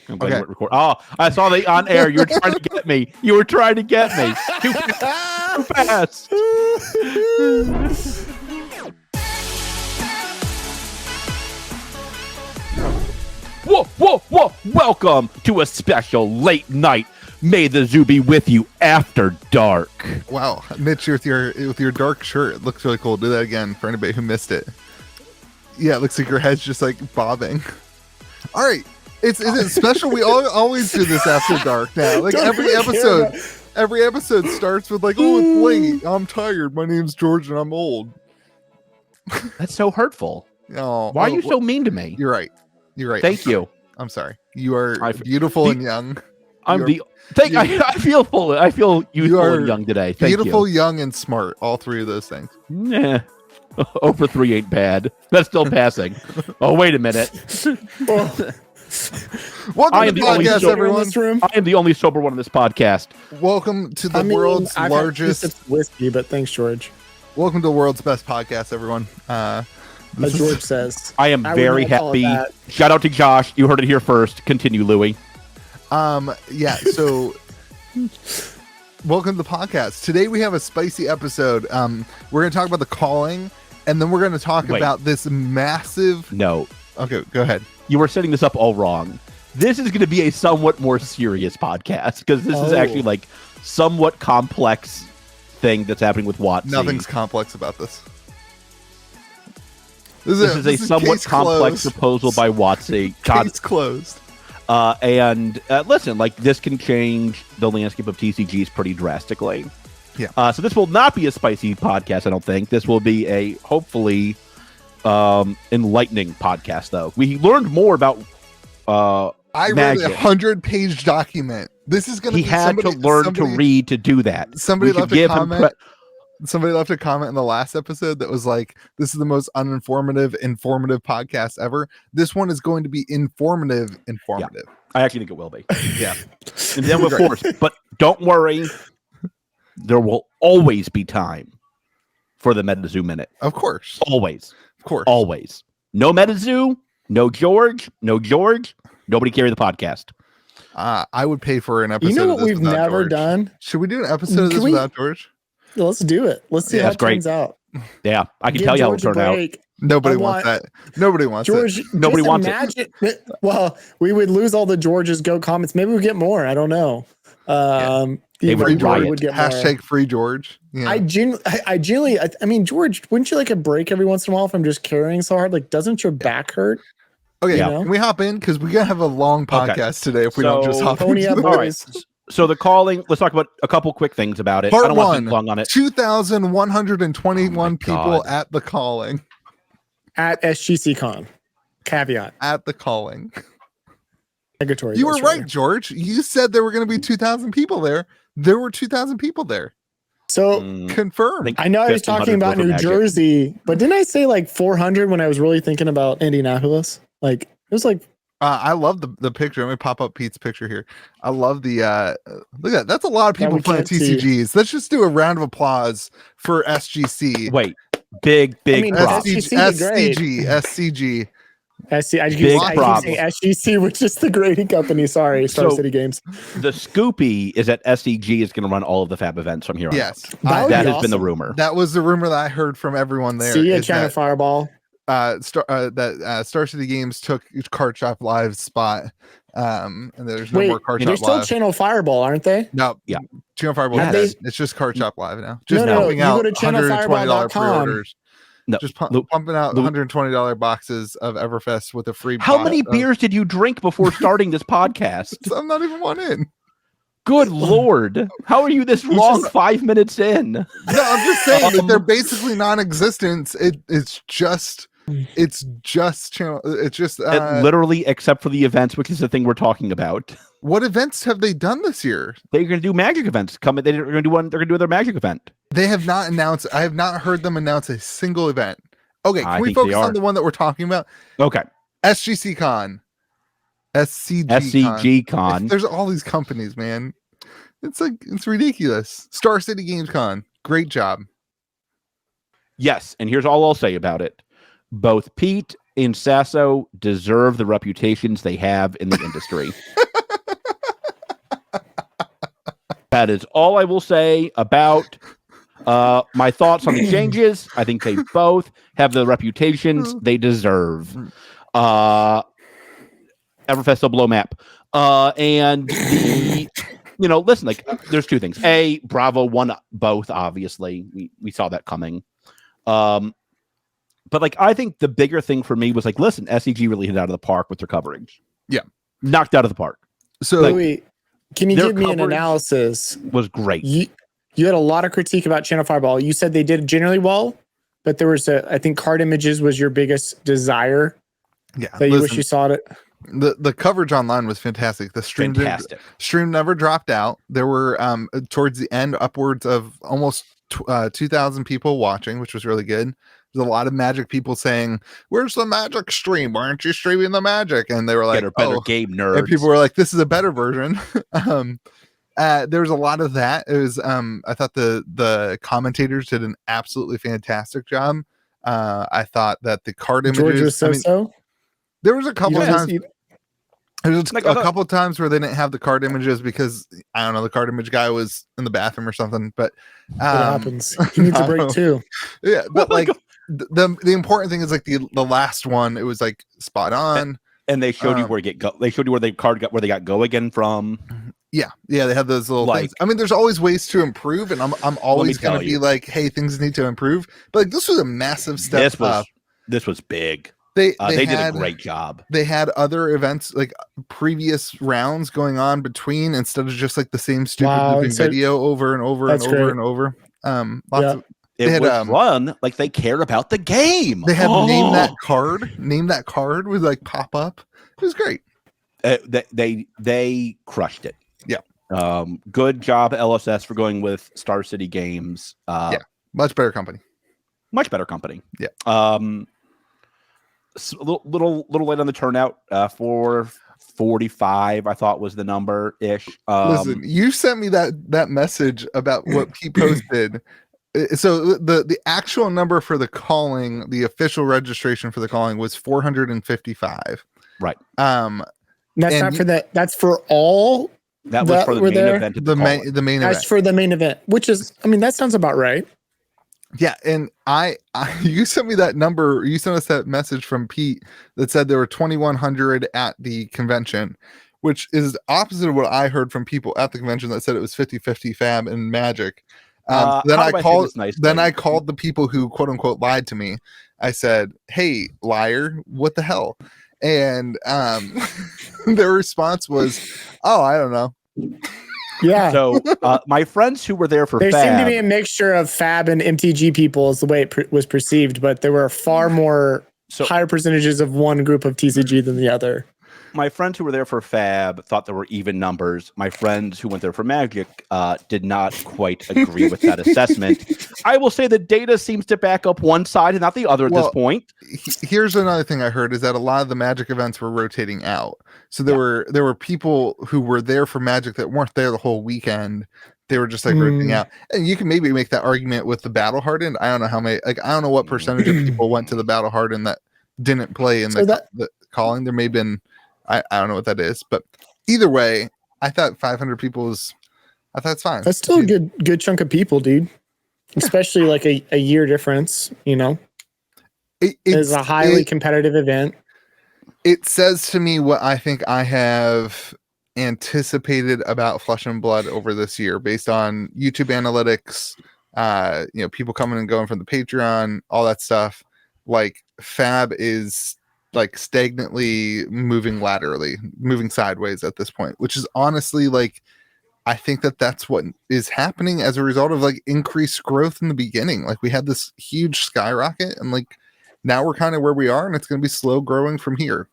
I'm glad you record. Oh, I saw the on air. You were trying to get me. You were trying to get me. Too fast. Whoa, whoa, whoa. Welcome to a special late night. May the zoo be with you after dark. Wow, Mitch, with your dark shirt, it looks really cool. Do that again for anybody who missed it. Yeah, it looks like your head's just like bobbing. All right, is it special? We always do this after dark now. Like every episode starts with like, oh, it's late. I'm tired. My name's George and I'm old. That's so hurtful. Oh, why are you so mean to me? You're right. You're right. Thank you. I'm sorry. You are beautiful and young. I feel youthful and young today. Thank beautiful, you. Young, and smart. All three of those things. Nah. Over 3 ain't bad. That's still passing. Oh, wait a minute. Welcome to the podcast, everyone. I am the only sober one in this podcast. Welcome to the world's largest whiskey, but thanks, George. Welcome to the world's best podcast, everyone. As George says. I am very happy. Shout out to Josh. You heard it here first. Continue, Louie. Yeah, so welcome to the podcast. Today we have a spicy episode. We're going to talk about The Calling, and then we're going to talk about this massive... No. Okay, go ahead. You were setting this up all wrong. This is going to be a somewhat more serious podcast, because this is actually like somewhat complex thing that's happening with Watsy. Nothing's complex about this. This is a somewhat complex proposal by Watsy. Case closed. And listen, like this can change the landscape of TCGs pretty drastically. Yeah. So this will not be a spicy podcast, I don't think. This will be a hopefully enlightening podcast, though. We learned more about I read a 100-page document. This is going to be had to learn to read to do that. Somebody left a comment. Somebody left a comment in the last episode that was like, this is the most informative podcast ever. This one is going to be informative. Yeah, I actually think it will be. Yeah. And then, of course, but don't worry. There will always be time for the Metazoo Minute. Of course. Always. Of course. Always. No Metazoo, no George. Nobody carry the podcast. I would pay for an episode. You know what we've never George. done? Should we do an episode of this without George? Let's do it. Let's see how it turns out. Yeah, I can tell you how it'll turn out. Nobody wants that. Nobody wants George, it. Nobody wants it. Well, we would lose all the George's Go comments. Maybe we get more. I don't know. They would get hashtag free George. Yeah. I mean, George, wouldn't you like a break every once in a while from just carrying so hard? Like, doesn't your back hurt? Okay, can we hop in? Because we're going to have a long podcast today if we don't just hop in. All right. So The Calling, let's talk about a couple quick things about it. Part I don't want to be one, long on it. 2,121 people at The Calling. At SGCCon. Caveat. At The Calling. Negatory. You were right, George. You said there were going to be 2,000 people there. There were 2,000 people there. So confirmed. I know I was talking about New Jersey, but didn't I say like 400 when I was really thinking about Indianapolis? Like it was like I love the picture. Let me pop up Pete's picture here. I love the look at that. That's a lot of people playing TCGs. Let's just do a round of applause for SGC. Wait, big props. SCG. I keep saying SGC, which is the grading company. Sorry, Star City Games. The Scoopy is that SCG is going to run all of the Fab events from here on. Yes, that has been the rumor. That was the rumor that I heard from everyone there. See ya, China Fireball. Star City Games took Card Shop Live's spot, and there's no more Card Shop Live. They're still Channel Fireball, aren't they? No, yeah, Channel Fireball. It's just Card Shop Live now. Just pumping out $120 pre-orders. No, just pumping out $120 boxes of Everfest with a free. How many beers did you drink before starting this podcast? I'm not even one in. Good Lord. How are you this long 5 minutes in? No, I'm just saying that they're basically non-existent. It's just channel. It's just literally, except for the events, which is the thing we're talking about. What events have they done this year? They're going to do magic events. They're going to do one. They're going to do their magic event. They have not announced. I have not heard them announce a single event. Okay, can we focus on the one that we're talking about? Okay, SGC Con, SCG Con. There's all these companies, man. It's ridiculous. Star City Games Con, great job. Yes, and here's all I'll say about it. Both Pete Insasso deserve the reputations they have in the industry. That is all I will say about my thoughts on the changes. I think they both have the reputations they deserve. Everfest below map. And the, listen, like there's two things. A, Bravo won both, obviously. We saw that coming. But like I think the bigger thing for me was like, listen, SEG really hit out of the park with their coverage. Yeah. Knocked out of the park. So Louis, can you give me an analysis? Was great. You had a lot of critique about Channel Fireball. You said they did generally well, but there was I think card images was your biggest desire. Yeah. That you wish you saw it. The coverage online was fantastic. The stream never dropped out. There were towards the end upwards of almost 2,000 people watching, which was really good. There's a lot of Magic people saying, "Where's the Magic stream? Why aren't you streaming the Magic?" And they were like, better game nerds. And people were like, "This is a better version." There was a lot of that. It was I thought the commentators did an absolutely fantastic job. I thought that the card images, there was a couple of times. There was like a couple of times where they didn't have the card images because I don't know, the card image guy was in the bathroom or something. But it happens. He needs a break too. Yeah, but like the important thing is like the last one, it was like spot on. And they showed you where they showed you where they got go again from. Yeah, they have those little things. I mean, there's always ways to improve, and I'm always going to be like, hey, things need to improve. But like, this was a massive step up. This was big. They did a great job. They had other events, like previous rounds going on between, instead of just like the same stupid looping video over and over and over and over. It was run like they cared about the game. They had name that card would like pop up. It was great. They crushed it. Yeah. Good job, LSS, for going with Star City Games. Much better company. Yeah. A little late on the turnout. 445, I thought was the number ish. Listen, you sent me that message about what he posted. So the actual number for the calling, the official registration for the calling was 455. Right. That's not for that. That's for all. That was for the main event. The main event. That's for the main event, which is, I mean, that sounds about right. Yeah, and I you sent me that number. You sent us that message from Pete that said there were 2,100 at the convention, which is opposite of what I heard from people at the convention that said it was 50-50 Fab and Magic. Then I called the people who quote unquote lied to me. I said, "Hey, liar, what the hell?" And their response was, "Oh, I don't know." Yeah. So my friends who were there for there Fab, seemed to be a mixture of Fab and MTG people is the way it was perceived, but there were far more higher percentages of one group of TCG than the other. My friends who were there for Fab thought there were even numbers. My friends who went there for Magic did not quite agree with that assessment. I will say the data seems to back up one side and not the other at this point. Here's another thing I heard is that a lot of the Magic events were rotating out. So there were people who were there for Magic that weren't there the whole weekend. They were just like rotating out. And you can maybe make that argument with the Battle Hardened. I don't know how many, like, I don't know what percentage of people went to the Battle Hardened that didn't play in the calling. There may have been, I don't know what that is, but either way, I thought 500 people I thought it's fine. That's still a good chunk of people, dude. Especially like a year difference, you know. It's a highly competitive event. It says to me what I think I have anticipated about Flesh and Blood over this year based on YouTube analytics, people coming and going from the Patreon, all that stuff. Like Fab is like stagnantly moving sideways at this point, which is honestly like, I think that's what is happening as a result of like increased growth in the beginning. Like we had this huge skyrocket and like now we're kind of where we are and it's going to be slow growing from here.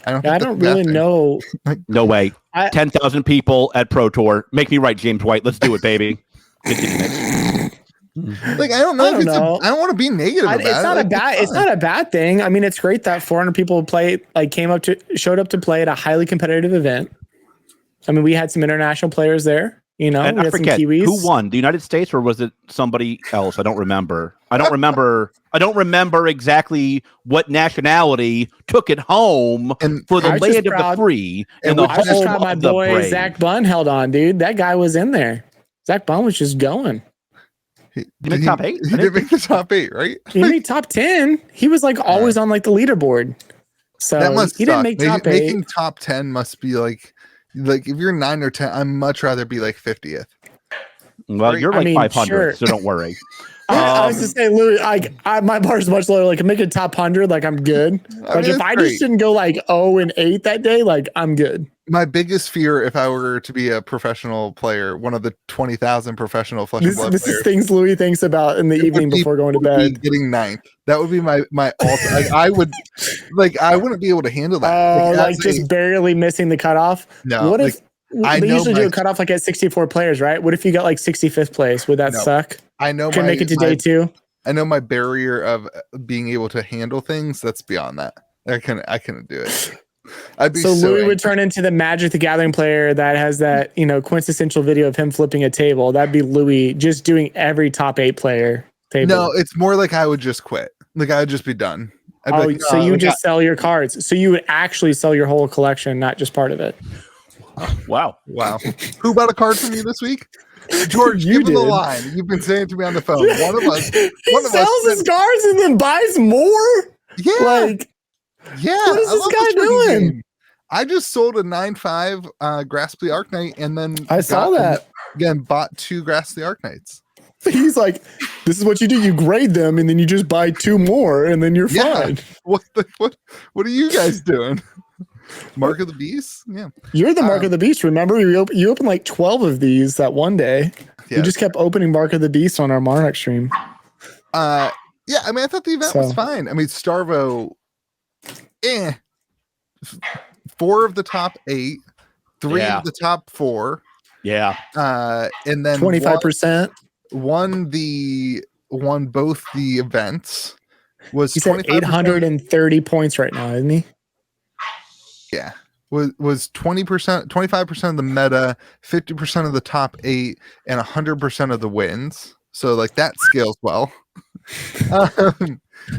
I don't really know. No way. 10,000 people at Pro Tour. Make me right, James White. Let's do it, baby. Like I don't know. I don't want to be negative about it. It's not a bad thing. I mean, it's great that 400 people showed up to play at a highly competitive event. I mean, we had some international players there. You know, and we I had forget some Kiwis. Who won, the United States or was it somebody else? I don't remember. I don't remember exactly what nationality took it home And for the I was land just of the proud- free and and the I was just home proud my of the boy brave. Zach Bunn held on, dude. That guy was in there. Zach Bunn was just going. He make top 8? He did make the top 8, right? He made top 10. He was like always on like the leaderboard. So That must he suck. didn't make top 8. Making top 10 must be like if you're 9 or 10, I'd much rather be like 50th. Well, Right. you're I like mean, 500, sure. so don't worry. I was to say, Louis, my bar is much lower. Like, I make a top 100, like I'm good. Like, if that's I great. just didn't go like 0 and 8 that day, like I'm good. My biggest fear, if I were to be a professional player, one of the 20,000 professional Flesh and Blood This players, is things Louis thinks about in the evening before going to would be bed. getting 9th. That would be my I wouldn't be able to handle that. Like just barely missing the cutoff. No, What if I they know usually do my- a cutoff like at 64 players, right? What if you got like 65th place? Would that No. suck? I know Can make it to day 2. I know my barrier of being able to handle things. That's beyond that. I couldn't do it. I'd be So Louis angry. would turn into the Magic the Gathering player that has that, quintessential video of him flipping a table. That'd be Louis just doing every top 8 player table. No, it's more like I would just quit. Like I would just be done. I'd be like, so "No, you like, just sell your cards. So you would actually sell your whole collection, not just part of it. Wow. wow. Who bought a card from you this week? George, You give him the did. line. You've been saying it to me on the phone. One of us. He One of sells us. his cards and then buys more. Yeah. Like, Yeah. what is I this love guy trading doing? game. I just sold a 9.5 Grasply Arknight and then I saw that. Again, bought 2 Grasply Arknights. He's like, this is what you do. You grade them and then you just buy 2 more and then you're Yeah. fine. What are you guys doing? Mark of the Beast? Yeah. You're the Mark of the Beast. Remember, you opened like 12 of these that one day. Yeah. You just kept opening Mark of the Beast on our Monarch stream. Yeah, I mean, I thought the event was So- fine. I mean, Starvo, 4 of the top 8, 3 Yeah. of the top 4, Yeah. and then 25%. won both the events. Was He's at 25%? 830 points right now, isn't he? Yeah. Was 20%, 25% of the meta, 50% of the top 8, and 100% of the wins. So like that scales well.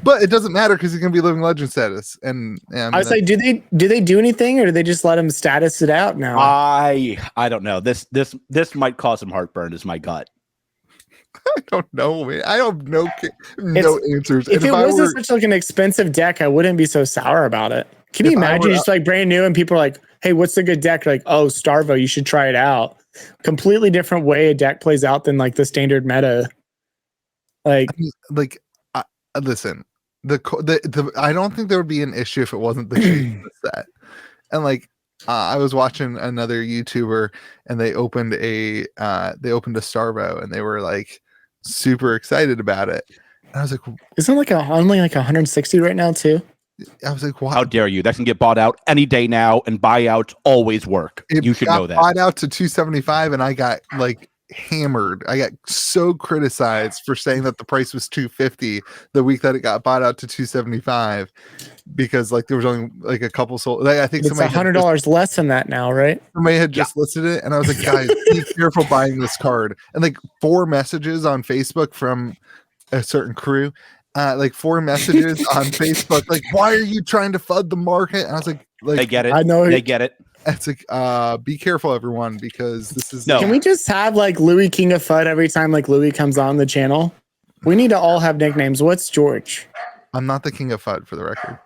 But it doesn't matter because he's gonna be living legend status. And I was like, do they do anything or do they just let him status it out now? I don't know. This might cause some heartburn. Is my gut. I don't know, man. I have no answers. If And it I wasn't were- such like an expensive deck, I wouldn't be so sour about it. Can you If I imagine were- just like brand new and people are like, hey, what's a good deck? Like, oh, Starvo, you should try it out. Completely different way a deck plays out than like the standard meta. Like, listen, the I don't think there would be an issue if it wasn't the shape of the set. And like I was watching another YouTuber and they opened a Starvo and they were like super excited about it. And I was like, isn't like only like 160 right now too? I was like, wow. How dare you? That can get bought out any day now, and buyouts always work. You should know that. Bought out to 275 and I got like hammered. I got so criticized for saying that the price was 250 the week that it got bought out to 275 because like there was only like a couple sold. Like, I think It's $100 less than that now, right? somebody had just listed it and I was like, guys, be careful buying this card. And like 4 messages on Facebook from a certain crew. Like 4 messages on Facebook, like, why are you trying to FUD the market? And I was like, They get it. I know. They get it. it's like, be careful, everyone, because this is No. Can we just have like Louis King of FUD every time like Louis comes on the channel? We need to all have nicknames. What's George? I'm not the king of FUD for the record.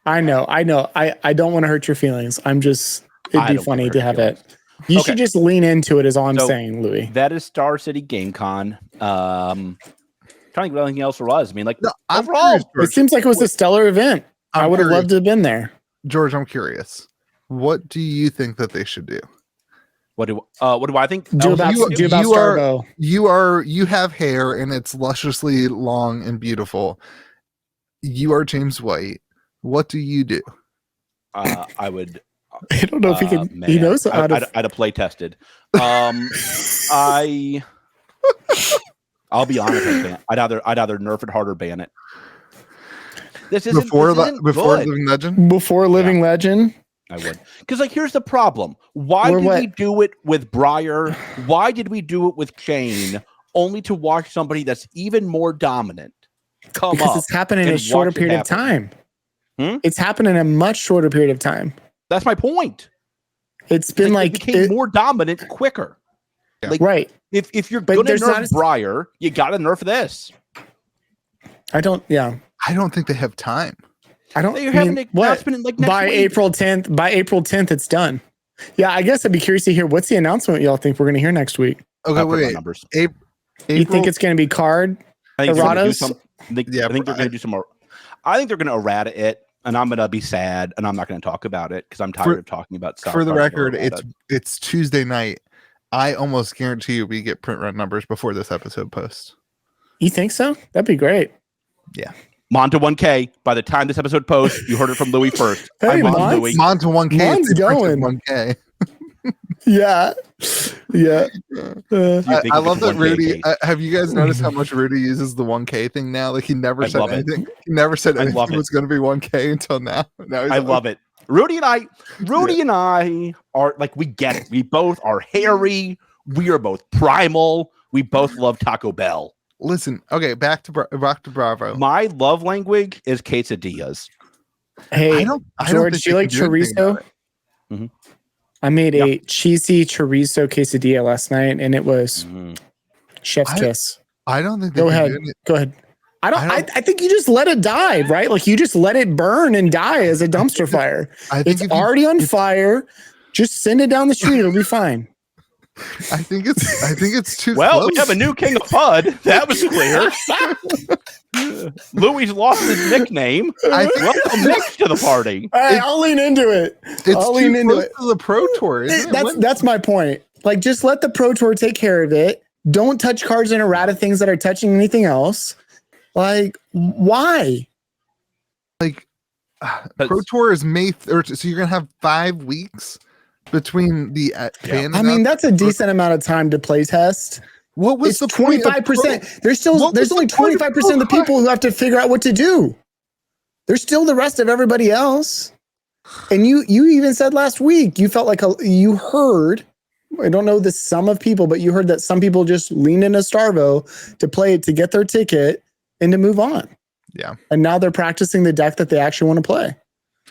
I know. I don't want to hurt your feelings. I'm just, I it'd be don't funny wanna to hurt have your it. You Okay. should just lean into it is all I'm So- saying, Louis. That is Star City Game Con. Trying to think of anything else there was. I mean, like No, I'm overall, curious, It George. seems like it was a stellar event. I I'm would have curious. loved to have been there. George, I'm curious. What do you think that they should do? what do I think? Do about you- you are- Starvo. You have hair and it's lusciously long and beautiful. You are James White. What do you do? I would. I don't know if he can. Man, He knows how to. I'd have play tested. I'll be honest. I'd either nerf it hard or ban it. This isn't Before good. Living Legend? Before Living Legend. I would, because like here's the problem. Why Or did what? we do it with Briar? Why did we do it with Chain? Only to watch somebody that's even more dominant come because up. it's happening in a and shorter watch it period of happen. time. It's happened in a much shorter period of time. That's my point. It's been it became more dominant quicker. Yeah. Like, right. if you're But gonna there's not nerf as- Briar, you gotta nerf this. I don't. Yeah. I don't think they have time. I don't. They're I having mean, an announcement in like next by week. April 10th. By April 10th, it's done. Yeah, I guess I'd be curious to hear what's the announcement y'all think we're going to hear next week. Okay, I'll put my wait. numbers. You think it's going to be card? I think they're gonna do erratas? some. I think Yeah, they're going to do some more. I think they're going to errata it, and I'm going to be sad, and I'm not going to talk about it because I'm tired of talking about stuff. For the record, it's Tuesday night. I almost guarantee you we get print run numbers before this episode posts. You think so? That'd be great. Yeah. Mon to 1K. By the time this episode posts, you heard it from Louis first. Hey, I'm on Mon. Louis. Mon to 1K. Mon's going. 1K. Yeah. Yeah. think I it's love a that 1K Rudy. case? Have you guys noticed how much Rudy uses the 1K thing now? Like he never I said love it. anything. He never said I anything love it. was going to be 1K until now. Now he's I love it. Rudy and I are like, we get it. We both are hairy. We are both primal. We both love Taco Bell. Listen, okay, back to Bravo. My love language is quesadillas. Hey, I don't George, think do you they like can do anything chorizo? about it. Mhm. I made a cheesy chorizo quesadilla last night, and it was chef's kiss. I don't think they Go can ahead. do it. Go ahead. I don't- think you just let it die, right? Like you just let it burn and die as a dumpster fire. I think It's if you- already on fire. Just send it down the street. It'll be fine. I think it's too Well, close. we have a new king of Pud. That was clear. Louis lost his nickname. Welcome Nick to the party. Hey, I'll lean into it. It's I'll too lean into close it. to the Pro Tour. Isn't it? That's my point. Like, just let the Pro Tour take care of it. Don't touch cards and errata things that are touching anything else. Like, why? Like Pro Tour is May 3rd, so you're gonna have 5 weeks between the ban. I mean, that's a decent amount of time to play test. What was It's the point of 25%. There's only the point of 25% of the Pro people who have to figure out what to do. There's still the rest of everybody else. And you even said last week you felt like you heard. I don't know the sum of people, but you heard that some people just lean into Starvo to play it to get their ticket and to move on. Yeah. And now they're practicing the deck that they actually want to play.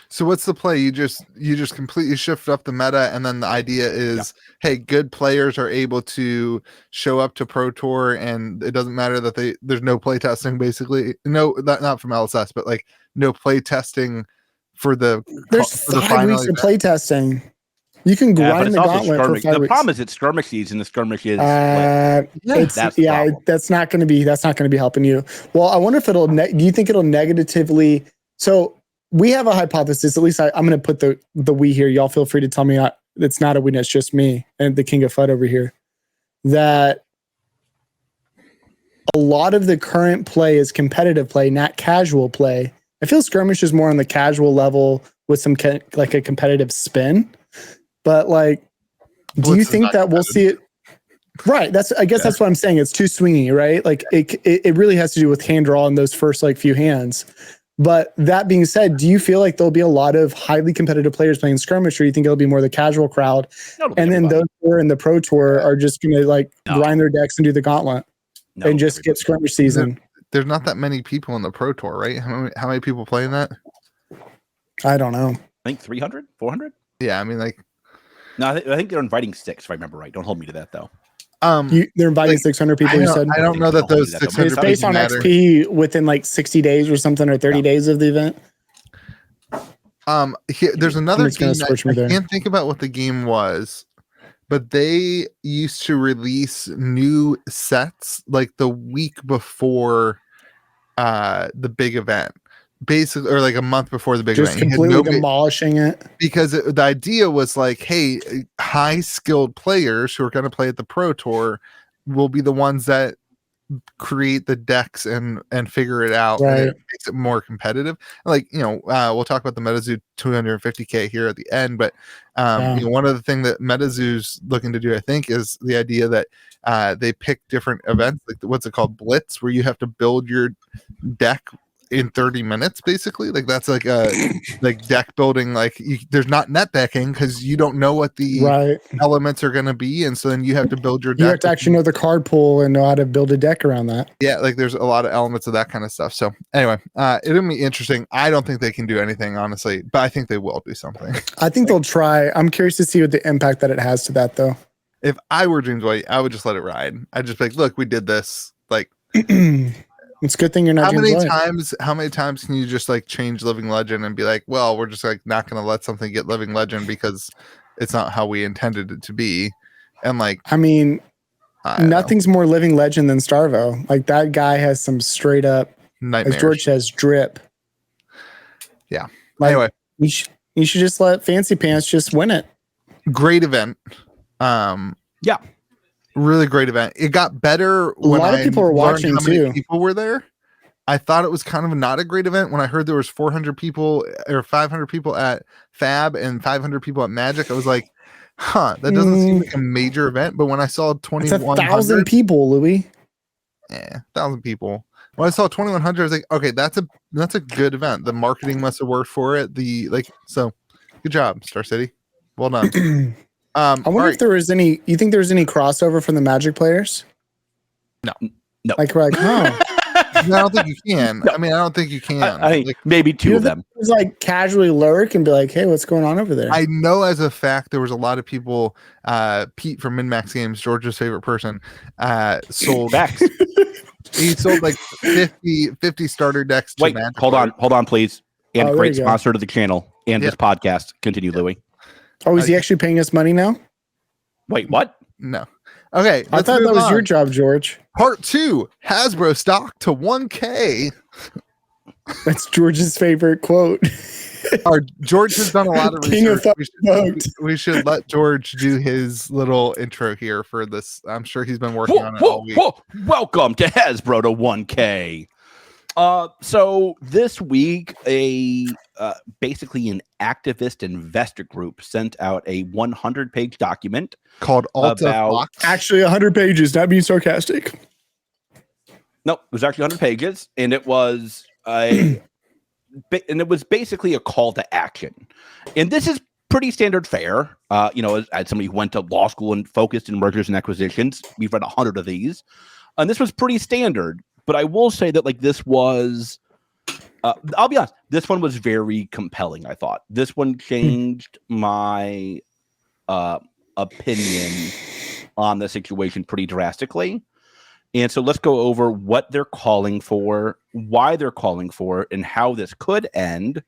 So what's the play? You just completely shift up the meta, and then the idea is, hey, good players are able to show up to Pro Tour, and it doesn't matter that there's no play testing. Basically, no, not from LSS, but like no play testing for the. There's for the 5 final weeks of event. play testing. You can Yeah, but grind it's the also gauntlet for skirmish. 5 The weeks. problem is it's skirmish season. The skirmish is That's That's the problem. that's not going to be helping you. Well, I wonder if do you think it'll negatively? So we have a hypothesis. At least I'm going to put the we here. Y'all feel free to tell me it's not a we. It's just me and the King of FUD over here. That a lot of the current play is competitive play, not casual play. I feel skirmish is more on the casual level with some like a competitive spin. But like, do Blitz you is think not that we'll see it? Right. That's what I'm saying. It's too swingy, right? Like it really has to do with hand draw in those first like few hands. But that being said, do you feel like there'll be a lot of highly competitive players playing skirmish, or you think it'll be more the casual crowd? It'll be And then everybody. those who are in the Pro Tour are just going to like No. grind their decks and do the gauntlet No, and just get skirmish season. There's not that many people in the Pro Tour, right? How many people playing that? I don't know. I think 300, 400. Yeah, I mean, like, No, I think they're inviting 6. If I remember right. Don't hold me to that though. They're inviting Like, 600 people. I You said don't know that those Don't hold 600 me to that, it's though. based people on matter. XP within like 60 days or something, or 30 days of the event. There's another Somebody's gonna game. switch me I there. can't think about what the game was, but they used to release new sets like the week before the big event, basically, or like a month before the big Just event. You had completely nobody- demolishing it. because the idea was like, hey, high skilled players who are going to play at the Pro Tour will be the ones that create the decks and figure it out, and Right. it makes it more competitive. Like, we'll talk about the Metazoo 250K here at the end, but one of the things that Metazoo's looking to do, I think, is the idea that they pick different events, like what's it called, Blitz, where you have to build your deck in 30 minutes, basically. Like that's like a like deck building. Like there's not net decking because you don't know what the elements are going to be, and so then you have to build your deck. You have to actually know the card pool and know how to build a deck around that. Yeah, like there's a lot of elements of that kind of stuff. So anyway, it'll be interesting. I don't think they can do anything, honestly, but I think they will do something. I think they'll try. I'm curious to see what the impact that it has to that, though. If I were James White, I would just let it ride. I'd just be like, look, we did this. Like, it's a good thing you're not. How many times can you just like change Living Legend and be like, well, we're just like not going to let something get Living Legend because it's not how we intended it to be. And like, I mean, nothing's more Living Legend than Starvo. Like that guy has some straight up nightmares. As George says, drip. Yeah. Like, anyway, you should just let Fancy Pants just win it. Great event. Yeah. Really great event. It got better when a lot of people were watching too. People were there. I thought it was kind of not a great event when I heard there was 400 people or 500 people at Fab and 500 people at Magic. I was like, that doesn't seem like a major event. But when I saw 1,000 people, Louis. Yeah, 1,000 people. When I saw 2,100, I was like, okay, that's a good event. The marketing must have worked for it. So good job, Star City. Well done. I wonder if there was any. You think there was any crossover from the Magic players? No. Like we're like, huh? I don't think you can. No. I mean, I don't think you can. I think like, maybe two of them. Just like casually lurk and be like, hey, what's going on over there? I know as a fact there was a lot of people. Pete from MinMax Games, George's favorite person, sold decks. He sold like 50 starter decks. Wait, hold on, please. And great sponsor to the channel and this podcast. Continue, Louis. Oh, is he actually paying us money now? Wait, what? No. Okay. I thought that was your job, George. Part 2, Hasbro stock to 1K. That's George's favorite quote. George has done a lot of research. We should let George do his little intro here for this. I'm sure he's been working on it all week. Welcome to Hasbro to 1K. So this week, basically an activist investor group sent out a 100-page document called about actually 100 pages, not being sarcastic. No, it was actually 100 pages, and it was basically a call to action. And this is pretty standard fare. As somebody who went to law school and focused in mergers and acquisitions, we've read 100 of these, and this was pretty standard. But I will say that this was, I'll be honest, this one was very compelling, I thought. This one changed my opinion on the situation pretty drastically. And so let's go over what they're calling for, why they're calling for it, and how this could end,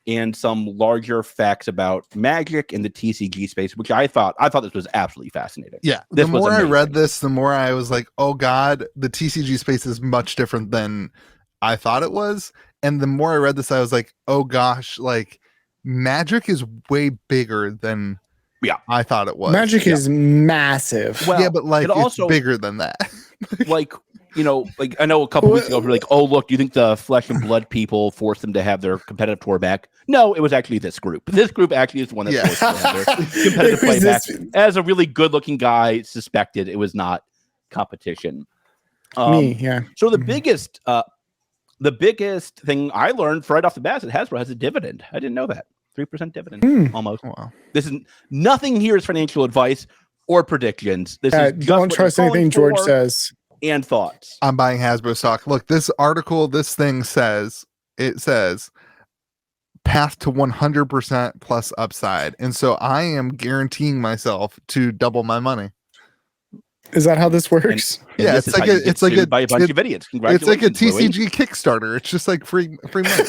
and some larger facts about Magic and the TCG space, which I thought this was absolutely fascinating. Yeah, the more I read this, the more I was like, oh God, the TCG space is much different than I thought it was. And the more I read this, I was like, oh gosh, like Magic is way bigger than I thought it was. Magic is massive. Well, yeah, but like it's also bigger than that. I know a couple weeks ago, we were like, oh, look, do you think the Flesh and Blood people forced them to have their competitive tour back? No, it was actually this group. This group actually is the one that forced them to have their competitive play back. As a really good-looking guy suspected, it was not competition. So the biggest thing I learned right off the bat is that Hasbro has a dividend. I didn't know that. 3% dividend, almost. Wow. This is nothing here is financial advice or predictions. This is don't trust anything George says. And thoughts. I'm buying Hasbro stock. Look, this article, this thing says path to 100% plus upside. And so I am guaranteeing myself to double my money. Is that how this works? And yeah, this it's like a bunch of idiots. It's like a TCG Kickstarter. It's just like free money.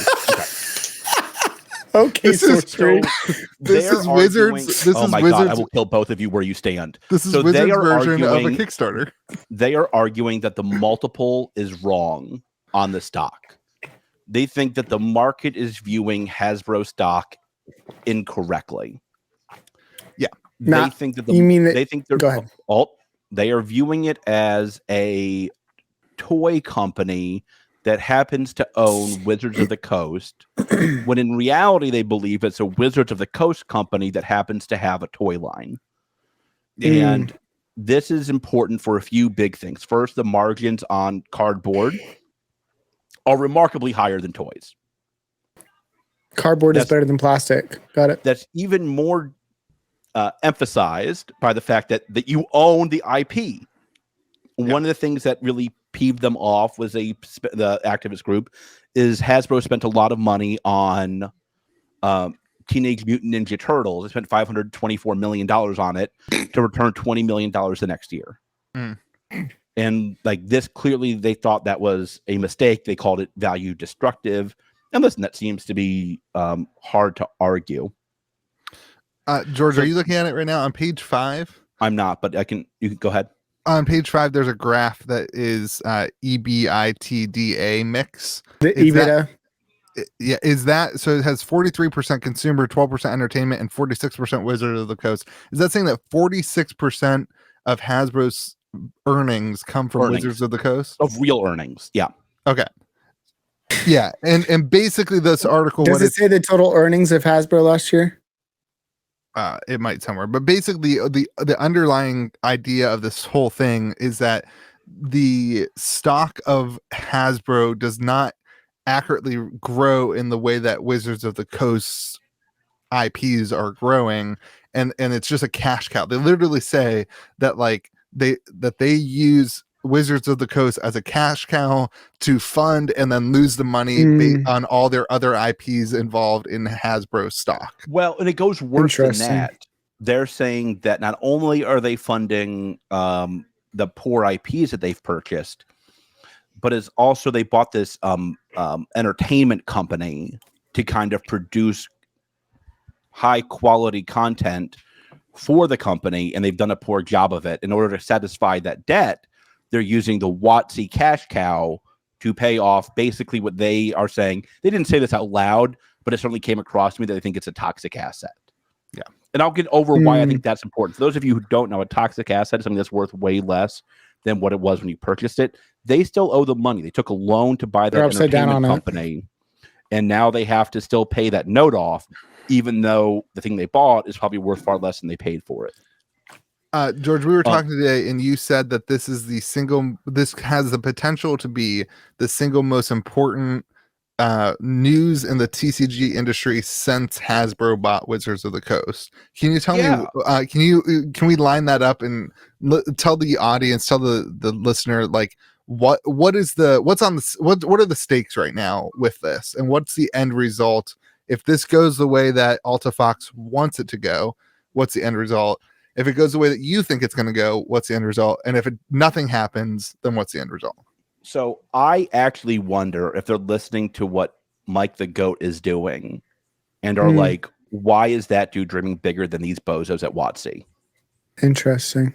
Okay, this is Wizards. This is my Wizards. God, I will kill both of you where you stand. This is Wizards' version of a Kickstarter. They are arguing that the multiple is wrong on the stock. They think that the market is viewing Hasbro stock incorrectly. Yeah, they think that they are viewing it as a toy company that happens to own Wizards of the Coast, when in reality they believe it's a Wizards of the Coast company that happens to have a toy line. And this is important for a few big things. First, the margins on cardboard are remarkably higher than toys. Cardboard is better than plastic. Got it. That's even more emphasized by the fact that you own the IP. Yeah. One of the things that really peeved them off was the activist group is Hasbro spent a lot of money on Teenage Mutant Ninja Turtles. They spent $524 million on it to return $20 million the next year. And like this, clearly they thought that was a mistake. They called it value destructive. And listen, that seems to be hard to argue. George, are you looking at it right now on page 5? I'm not, but you can go ahead. On page 5, there's a graph that is EBITDA mix. The EBITDA. Yeah, is that so? It has 43% consumer, 12% entertainment, and 46% Wizard of the Coast. Is that saying that 46% of Hasbro's earnings come from Wizards of the Coast? Of real earnings, yeah. Okay. Yeah, and basically this article... Does it say the total earnings of Hasbro last year? It might somewhere, but basically the underlying idea of this whole thing is that the stock of Hasbro does not accurately grow in the way that Wizards of the Coast IPs are growing, and it's just a cash cow. They literally say that like they use Wizards of the Coast as a cash cow to fund and then lose the money based on all their other IPs involved in Hasbro stock. Well, and it goes worse than that. They're saying that not only are they funding the poor IPs that they've purchased, but it's also they bought this entertainment company to kind of produce high quality content for the company, and they've done a poor job of it. In order to satisfy that debt, they're using the WotC cash cow to pay off basically what they are saying. They didn't say this out loud, but it certainly came across to me that they think it's a toxic asset. Yeah. And I'll get over why I think that's important. For those of you who don't know, a toxic asset is something that's worth way less than what it was when you purchased it. They still owe the money. They took a loan to buy that entertainment company, and now they have to still pay that note off, even though the thing they bought is probably worth far less than they paid for it. George, we were talking today, and you said that this has the potential to be the single most important news in the TCG industry since Hasbro bought Wizards of the Coast. Can you tell me? Can we line that up and tell the audience, tell the listener, like what are the stakes right now with this, and what's the end result if this goes the way that AltaFox wants it to go? What's the end result? If it goes the way that you think it's going to go, what's the end result? And if nothing happens, then what's the end result? So I actually wonder if they're listening to what Mike the Goat is doing and are like, why is that dude dreaming bigger than these bozos at WotC? Interesting.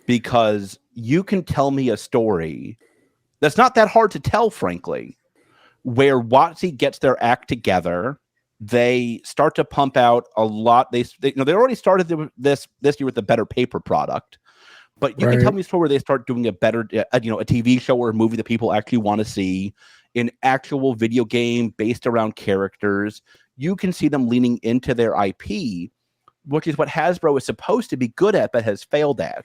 Because you can tell me a story that's not that hard to tell, frankly, where WotC gets their act together. They start to pump out a lot. They already started this year with a better paper product, but you can tell me a story where they start doing a better, a TV show or a movie that people actually want to see, an actual video game based around characters. You can see them leaning into their IP, which is what Hasbro is supposed to be good at, but has failed at,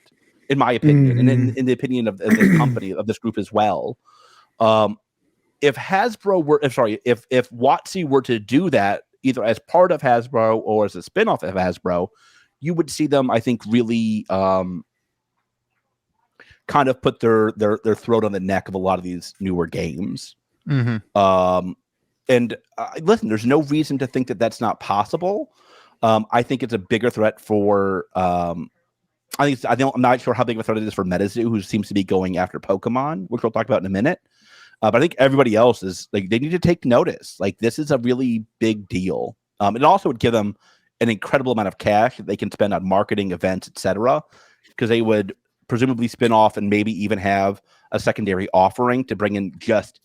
in my opinion, and in the opinion of this company, of this group as well. If WotC were to do that, either as part of Hasbro or as a spinoff of Hasbro, you would see them, I think, really kind of put their throat on the neck of a lot of these newer games. And listen, there's no reason to think that that's not possible. I think it's a bigger threat for. I'm not sure how big of a threat it is for Metazoo, who seems to be going after Pokemon, which we'll talk about in a minute. But I think everybody else is like, they need to take notice. Like, this is a really big deal. It also would give them an incredible amount of cash that they can spend on marketing, events, etc., because they would presumably spin off and maybe even have a secondary offering to bring in just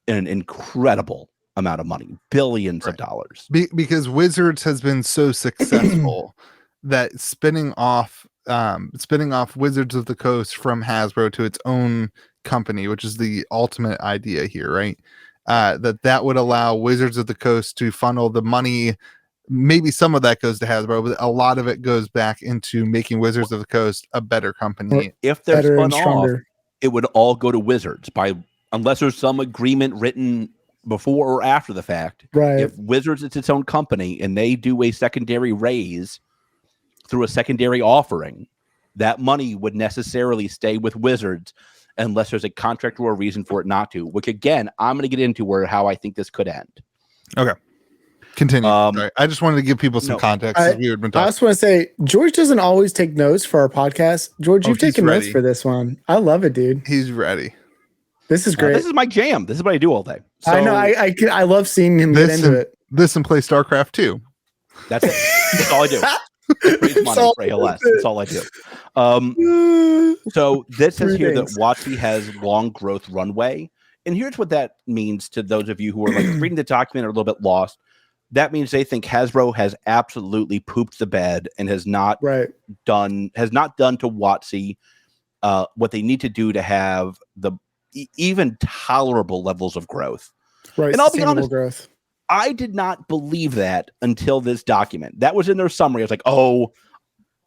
an incredible amount of money, billions of dollars. Because Wizards has been so successful that spinning off Wizards of the Coast from Hasbro to its own company, which is the ultimate idea here, right? That would allow Wizards of the Coast to funnel the money. Maybe some of that goes to Hasbro, but a lot of it goes back into making Wizards of the Coast a better company. If they're spun off, it would all go to Wizards by unless there's some agreement written before or after the fact, Right. if Wizards is its own company and they do a secondary raise through a secondary offering, that money would necessarily stay with Wizards unless there's a contract or a reason for it not to, which again, I'm going to get into how I think this could end. Okay. Continue. Right. I just wanted to give people some context. I also want to say, George doesn't always take notes for our podcast. George, you've taken notes for this one. I love it, dude. He's ready. This is great. This is my jam. This is what I do all day. So, I know. I love seeing him get into it. This and play StarCraft 2. That's it. That's all I do. Raise money for ALS. That's all I do. So this says here that WotC has long growth runway. And here's what that means to those of you who are like reading the document or a little bit lost. That means they think Hasbro has absolutely pooped the bed and has not done to WotC what they need to do to have the even tolerable levels of growth. Right. And I'll be honest, I did not believe that until this document. That was in their summary. I was like, oh,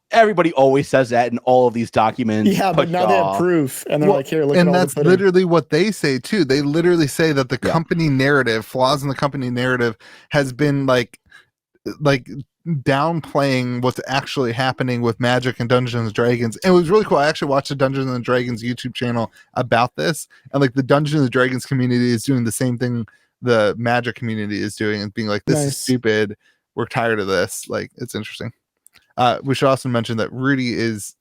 everybody always says that in all of these documents. Yeah, but now they have proof. And they're like, here, look at all the pudding. And that's literally what they say, too. They literally say that the company narrative, flaws in the company narrative, has been like downplaying what's actually happening with Magic and Dungeons and Dragons. And it was really cool. I actually watched the Dungeons and Dragons YouTube channel about this. And like the Dungeons and Dragons community is doing the same thing the Magic community is doing and being like, this is stupid. We're tired of this. Like, it's interesting. We should also mention that Rudy is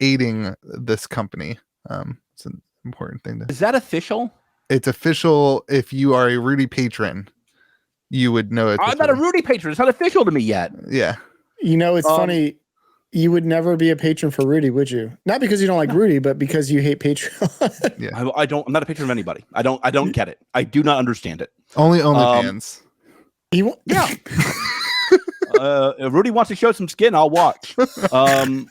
aiding this company. It's an important thing. Is that official? It's official. If you are a Rudy patron, you would know it. I'm not a Rudy patron. It's not official to me yet. Yeah. You know, it's funny. You would never be a patron for Rudy, would you? Not because you don't like Rudy, but because you hate Patreon. Yeah. I'm not a patron of anybody. I don't get it. I do not understand it. Only fans. Yeah. If Rudy wants to show some skin, I'll watch. So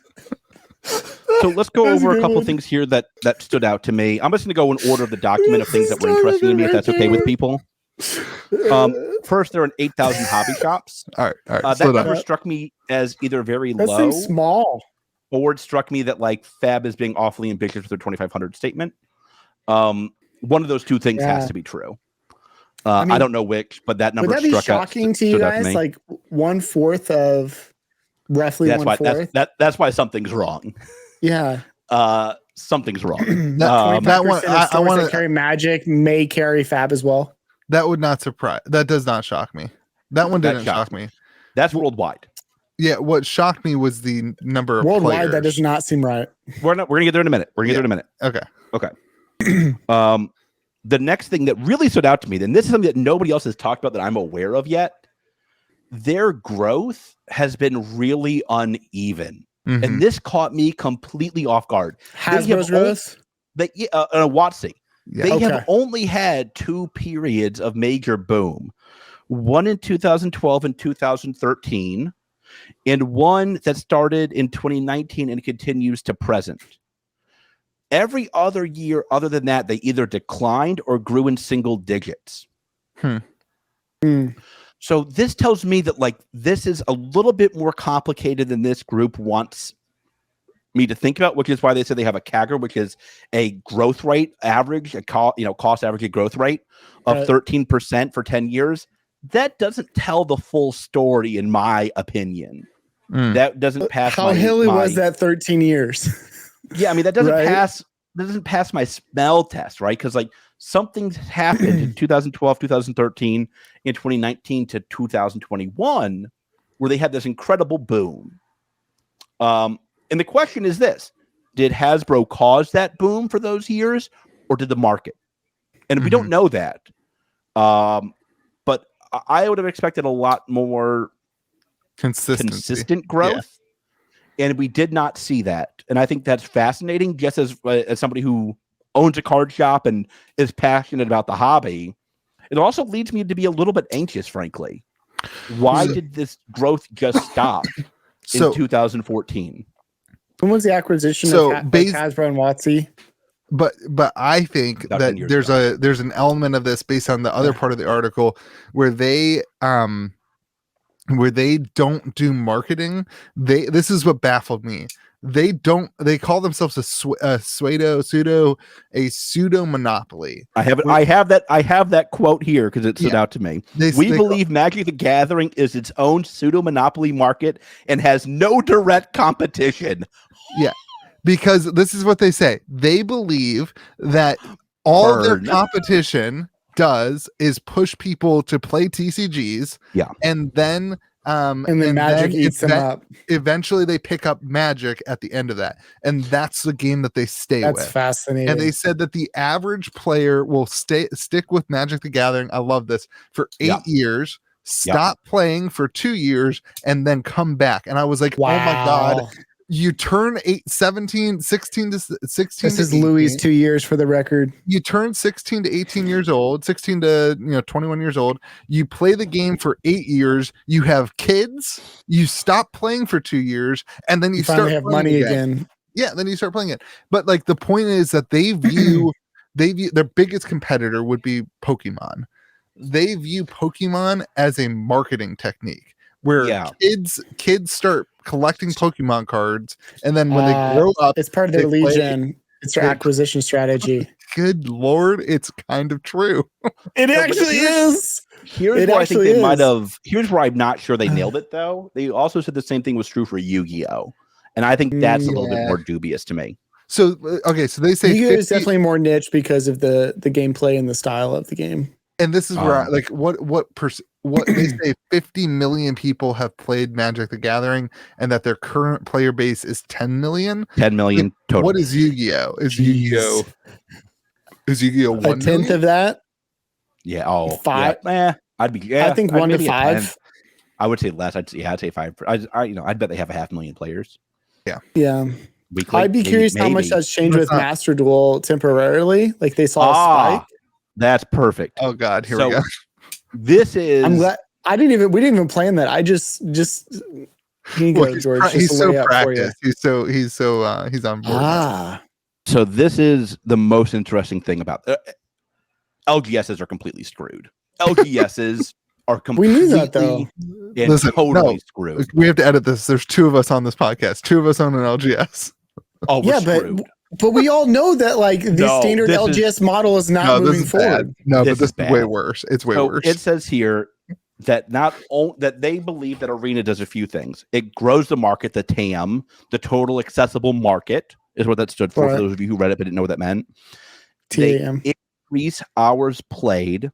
let's go over a couple things here that stood out to me. I'm just going to go in order of the document of things that were interesting to me, if that's okay with people. First, there are 8,000 hobby shops. All right. That number struck me as either very low, small, or it struck me that like Fab is being awfully ambitious with their 2,500 statement. One of those two things has to be true. I don't know which, but that number would that be shocking to you guys? Like 1/4 of roughly 1/4. That's why something's wrong. Yeah. Something's wrong. That one, I want to carry Magic may carry Fab as well. That would not surprise. That does not shock me. That one didn't shock me. That's worldwide. Yeah, what shocked me was the number of worldwide. Players. That does not seem right. We're gonna get there in a minute. Okay. The next thing that really stood out to me, and this is something that nobody else has talked about that I'm aware of yet, their growth has been really uneven. Mm-hmm. And this caught me completely off guard. Hasbro's growth? WotC. Yeah. They have only had 2 periods of major boom. One in 2012 and 2013, and one that started in 2019 and continues to present. Every other year other than that, they either declined or grew in single digits. So this tells me that like this is a little bit more complicated than this group wants me to think about, which is why they say they have a CAGR, which is a growth rate average, cost average growth rate of 13% for 10 years. That doesn't tell the full story, in my opinion. That doesn't pass. How hilly was that 13 years? Yeah, I mean that doesn't pass. That doesn't pass my smell test, right? Because like something happened in 2012, 2013, in 2019 to 2021, where they had this incredible boom. And the question is this: did Hasbro cause that boom for those years, or did the market? And we don't know that. But I would have expected a lot more consistent growth. Yeah. And we did not see that. And I think that's fascinating, just as somebody who owns a card shop and is passionate about the hobby. It also leads me to be a little bit anxious, frankly. Why did this growth just stop in 2014? When was the acquisition of Hasbro and WotC? But I think that there's an element of this based on the other part of the article where they don't do marketing. This is what baffled me. They call themselves a pseudo monopoly. I have that quote here because it stood out to me. We believe Magic the Gathering is its own pseudo monopoly market and has no direct competition. Yeah, because this is what they say. They believe that all their competition does is push people to play TCGs. Yeah, and then Magic eats them up. Eventually, they pick up Magic at the end of that, and that's the game that they stay with. That's fascinating. And they said that the average player will stick with Magic the Gathering. I love this for 8 years. Stop playing for 2 years and then come back. And I was like, wow. Oh my God. You turn 16 to 16. This is Louis' 2 years for the record. You turn 16 to 18 years old, 16 to 21 years old. You play the game for 8 years. You have kids. You stop playing for 2 years, and then you start have money again. Yeah, then you start playing it. But like the point is that they view their biggest competitor would be Pokemon. They view Pokemon as a marketing technique where kids start collecting Pokemon cards, and then when they grow up, it's part of their legion. It's their acquisition strategy. Good Lord, it's kind of true. It actually is. Here's where I think they might have. Here's where I'm not sure they nailed it though. They also said the same thing was true for Yu-Gi-Oh, and I think that's a little bit more dubious to me. So okay, so they say Yu-Gi-Oh is definitely more niche because of the gameplay and the style of the game. And this is where what they say 50 million people have played Magic the Gathering, and that their current player base is 10 million. 10 million total. What is Yu-Gi-Oh? Is Yu-Gi-Oh 1 tenth of that? Yeah. Oh, 5. Yeah. I'd be. Yeah, I think 1 to 5. I would say less. I'd say 5. I'd bet they have 500,000 players. Yeah. Yeah. Weekly, I'd be curious how much that's changed with Master Duel temporarily. Like they saw a spike. That's perfect. Oh God, here we go. This is. I'm glad we didn't even plan that. I just here you go, George. He's so practiced. He's on board. So this is the most interesting thing about LGSs are completely screwed. LGSs are completely. We knew that though. Totally screwed. We have to edit this. There's 2 of us on this podcast. 2 of us own an LGS. Oh, we're screwed. But we all know that like the standard LGS model is not moving forward. No, but this is way worse. It's way worse. It says here that that they believe that Arena does a few things. It grows the market, the TAM, the total accessible market is what that stood for. For those of you who read it but didn't know what that meant. TAM. They increase hours played,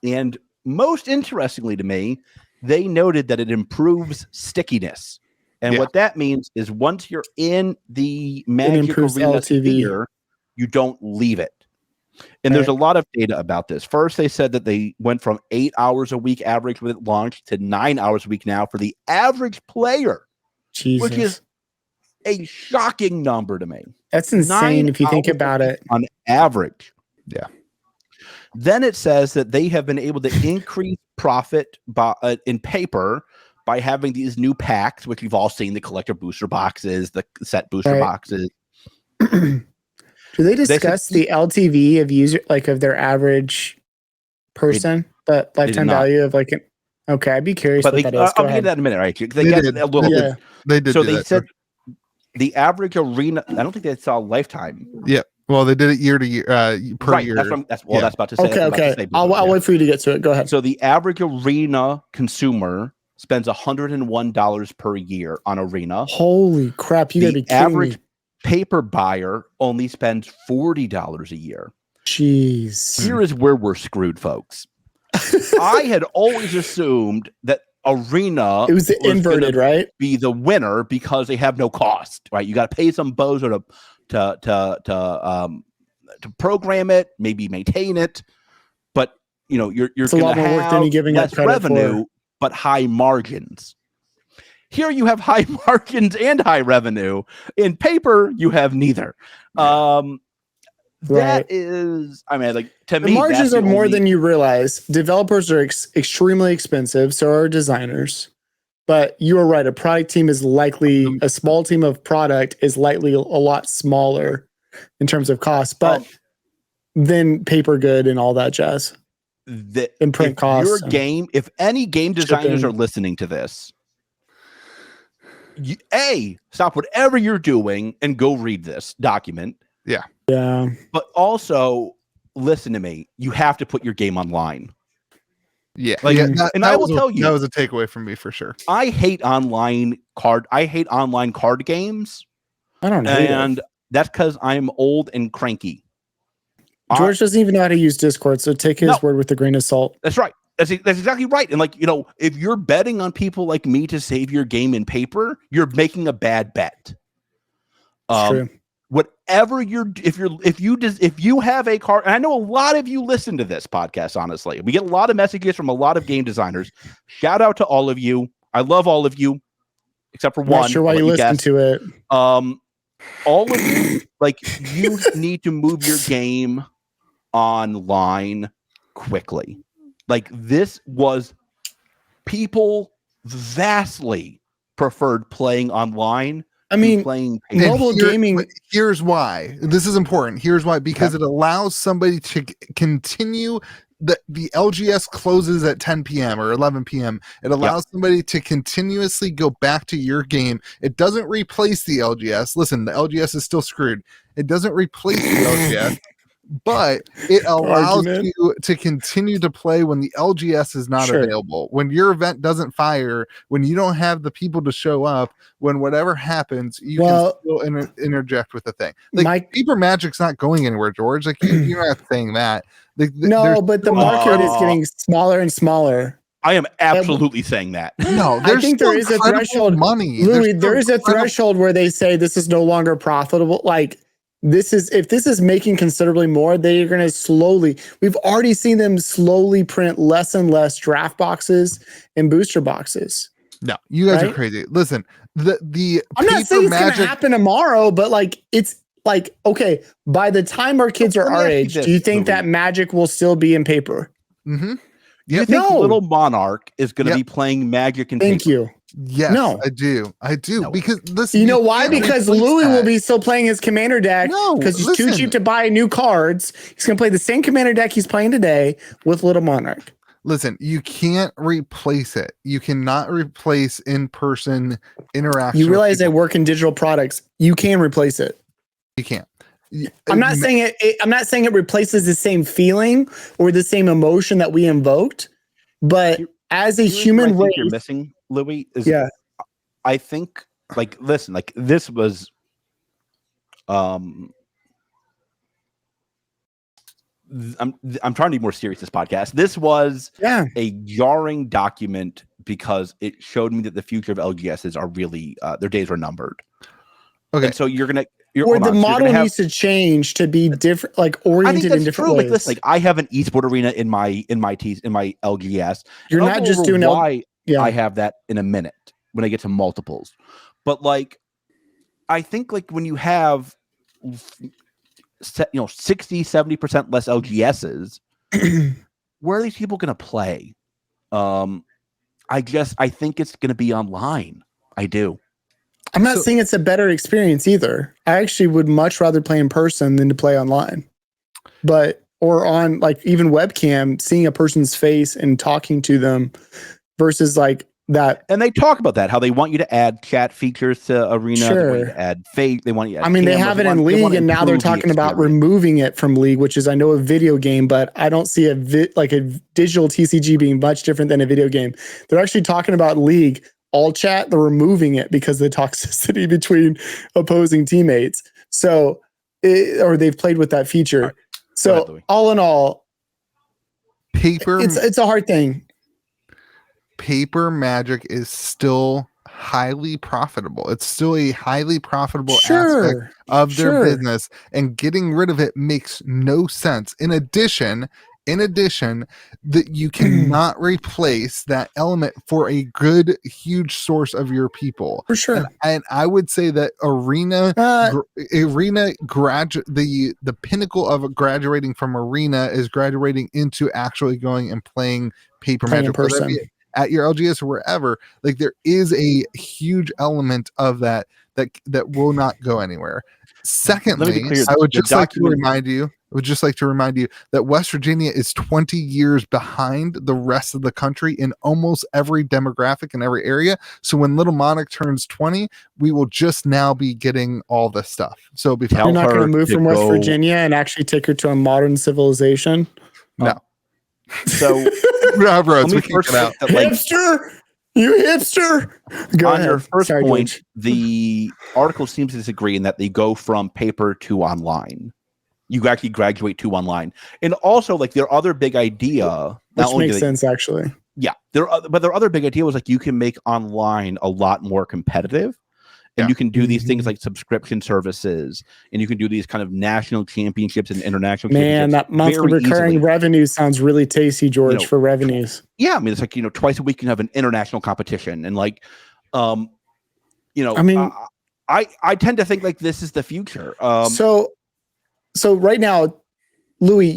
and most interestingly to me, they noted that it improves stickiness. And what that means is once you're in the Magic Arena sphere, you don't leave it. And there's a lot of data about this. First, they said that they went from 8 hours a week average when it launched to 9 hours a week now for the average player, which is a shocking number to me. That's insane if you think about it. On average. Yeah. Then it says that they have been able to increase profit in paper by having these new packs, which you've all seen, the collector booster boxes, the set booster boxes. Do they discuss the LTV of user, like of their average person, the lifetime value of like an? Okay, I'd be curious what that is. I'll get that in a minute, right? They did. So they said the average Arena. I don't think they saw lifetime. Yeah. Well, they did it year to year, per year. That's about to say. Okay. I'll wait for you to get to it. Go ahead. So the average Arena consumer spends $101 per year on Arena. Holy crap! You gotta be kidding me. The average paper buyer only spends $40 a year. Jeez. Here is where we're screwed, folks. I had always assumed that Arena it was the inverted, right? Be the winner because they have no cost, right? You got to pay some bozo to program it, maybe maintain it, but you're going to have work than you giving less revenue, but high margins. Here you have high margins and high revenue. In paper, you have neither. That is, I mean, like to me, the margins are more than you realize. Developers are extremely expensive, so are designers. But you are right. A product team is likely a small team of product is likely a lot smaller in terms of cost, but then paper good and all that jazz. The imprint costs. If any game designers are listening to this, stop whatever you're doing and go read this document. Yeah. But also, listen to me. You have to put your game online. Yeah. Like, yeah, and I will tell you, that was a takeaway from me for sure. I hate online card games. I don't hate and it. That's because I'm old and cranky. George doesn't even know how to use Discord, so take his word with a grain of salt. That's right. That's exactly right. And like, if you're betting on people like me to save your game in paper, you're making a bad bet. True. Whatever if you have a card, and I know a lot of you listen to this podcast, honestly. We get a lot of messages from a lot of game designers. Shout out to all of you. I love all of you, except for one. Not sure why you listen to it. All of you, like, you need to move your game online quickly. Like, this was people vastly preferred playing online. I mean, playing mobile gaming. Here's why. This is important. Here's why. Because it allows somebody to continue. The LGS closes at 10 p.m. or 11 p.m. It allows somebody to continuously go back to your game. It doesn't replace the LGS. Listen, the LGS is still screwed. It doesn't replace the LGS. But it allows you to continue to play when the LGS is not available, when your event doesn't fire, when you don't have the people to show up, when whatever happens, you can still interject with the thing. Like, Paper Magic's not going anywhere, George. Like, you're not saying that. No, but the market is getting smaller and smaller. I am absolutely saying that. No, I think there is a threshold. Money. Louis, there is a threshold where they say this is no longer profitable. Like, if this is making considerably more, they're going to slowly. We've already seen them slowly print less and less draft boxes and booster boxes. No, you guys are crazy. Listen, the I'm not saying it's going to happen tomorrow, but like, it's like, okay, by the time our kids are our age, do you think that Magic will still be in paper? Mm-hmm. Do you think Little Monarch is going to be playing Magic in paper? Thank you. Yes, no. I do. No. Because listen, you know why? Because Louis will be still playing his commander deck because he's too cheap to buy new cards. He's going to play the same commander deck he's playing today with Little Monarch. Listen, you can't replace it. You cannot replace in-person interaction. You realize I work in digital products. You can replace it. You can't. I'm not saying it replaces the same feeling or the same emotion that we invoked, but as a human race, you're missing, Louis, is I think, like, listen, like, this was I'm trying to be more serious this podcast. This was a jarring document because it showed me that the future of LGSs are really their days are numbered. Okay, and so the model needs to change to be different, like oriented in different ways. Like, listen, like, I have an esport arena in my LGS. You're not just doing why I have that in a minute when I get to multiples, but like, I think like when you have 60-70% less LGSs, where are these people going to play? I think it's going to be online. I do. I'm not saying it's a better experience either. I actually would much rather play in person than to play online. Or on, like, even webcam, seeing a person's face and talking to them versus like that. And they talk about that, how they want you to add chat features to Arena. They want you to add fake. They want you to add they have it in League, and now they're talking about removing it from League, which is, I know, a video game, but I don't see a digital TCG being much different than a video game. They're actually talking about League. All chat, they're removing it because of the toxicity between opposing teammates. So, or they've played with that feature. Right. So, all in all, it's a hard thing. Paper Magic is still highly profitable. It's still a highly profitable aspect of their business, and getting rid of it makes no sense. In addition, that you cannot replace that element for a good, huge source of your people. For sure. And I would say that Arena the pinnacle of graduating from Arena is graduating into actually going and playing Paper Magic. at your LGS or wherever, like there is a huge element of that will not go anywhere. Secondly, clear, I would the just like to document- remind you that West Virginia is 20 years behind the rest of the country in almost every demographic in every area. So when Little Monarch turns 20, we will just now be getting all this stuff. So it'll be fine. You're not going to move from West go- Virginia and actually take her to a modern civilization? No. So No, bro, let me we can first get out. that, like, Hipster! You hipster! Go on ahead. your first Sorry, point, George. the article seems to disagree in that they go from paper to online. You actually graduate to online, and also like their other big idea, Which makes sense, actually. yeah, their other big idea was like you can make online a lot more competitive, and Yeah. you can do these things like subscription services, and you can do these kind of national championships and international. Man, that monthly very recurring easily. revenue sounds really tasty, George, You know, for revenues. Yeah, I mean it's like twice a week you can have an international competition, and like, I mean, I tend to think like this is the future. So right now, Louis,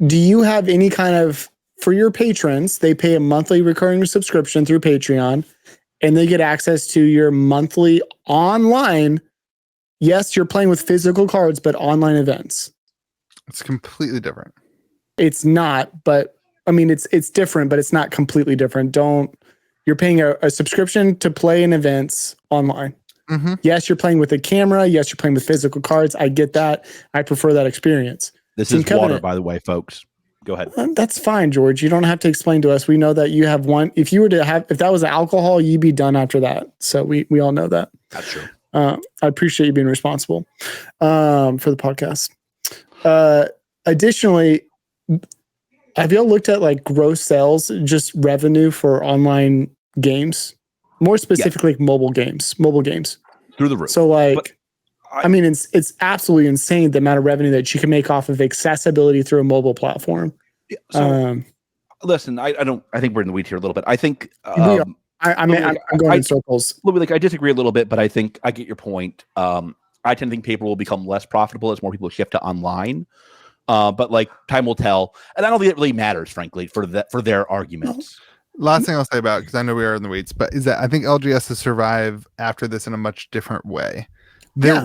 do you have any kind of, for your patrons, they pay a monthly recurring subscription through Patreon, and they get access to your monthly online. Yes, you're playing with physical cards, but online events. It's completely different. It's not, but I mean, it's different, but it's not completely different. You're paying a subscription to play in events online. Mm-hmm. Yes, you're playing with a camera. Yes, you're playing with physical cards. I get that. I prefer that experience. This Team is water, Covenant. by the way, folks. Go ahead. That's fine, George. You don't have to explain to us. We know that you have one. If that was alcohol, you'd be done after that. So we all know that. That's true. I appreciate you being responsible for the podcast. Additionally, have y'all looked at like gross sales, just revenue for online games? More specifically, mobile games. Through the roof. So like, But I mean, it's absolutely insane the amount of revenue that you can make off of accessibility through a mobile platform. Yeah, so listen, I think we're in the weeds here a little bit. I think I'm going in circles. Like I disagree a little bit, but I think I get your point. I tend to think paper will become less profitable as more people shift to online. But like time will tell, and I don't think it really matters, frankly, for their arguments. Last thing I'll say about it, because I know we are in the weeds, but is that I think LGS will survive after this in a much different way. There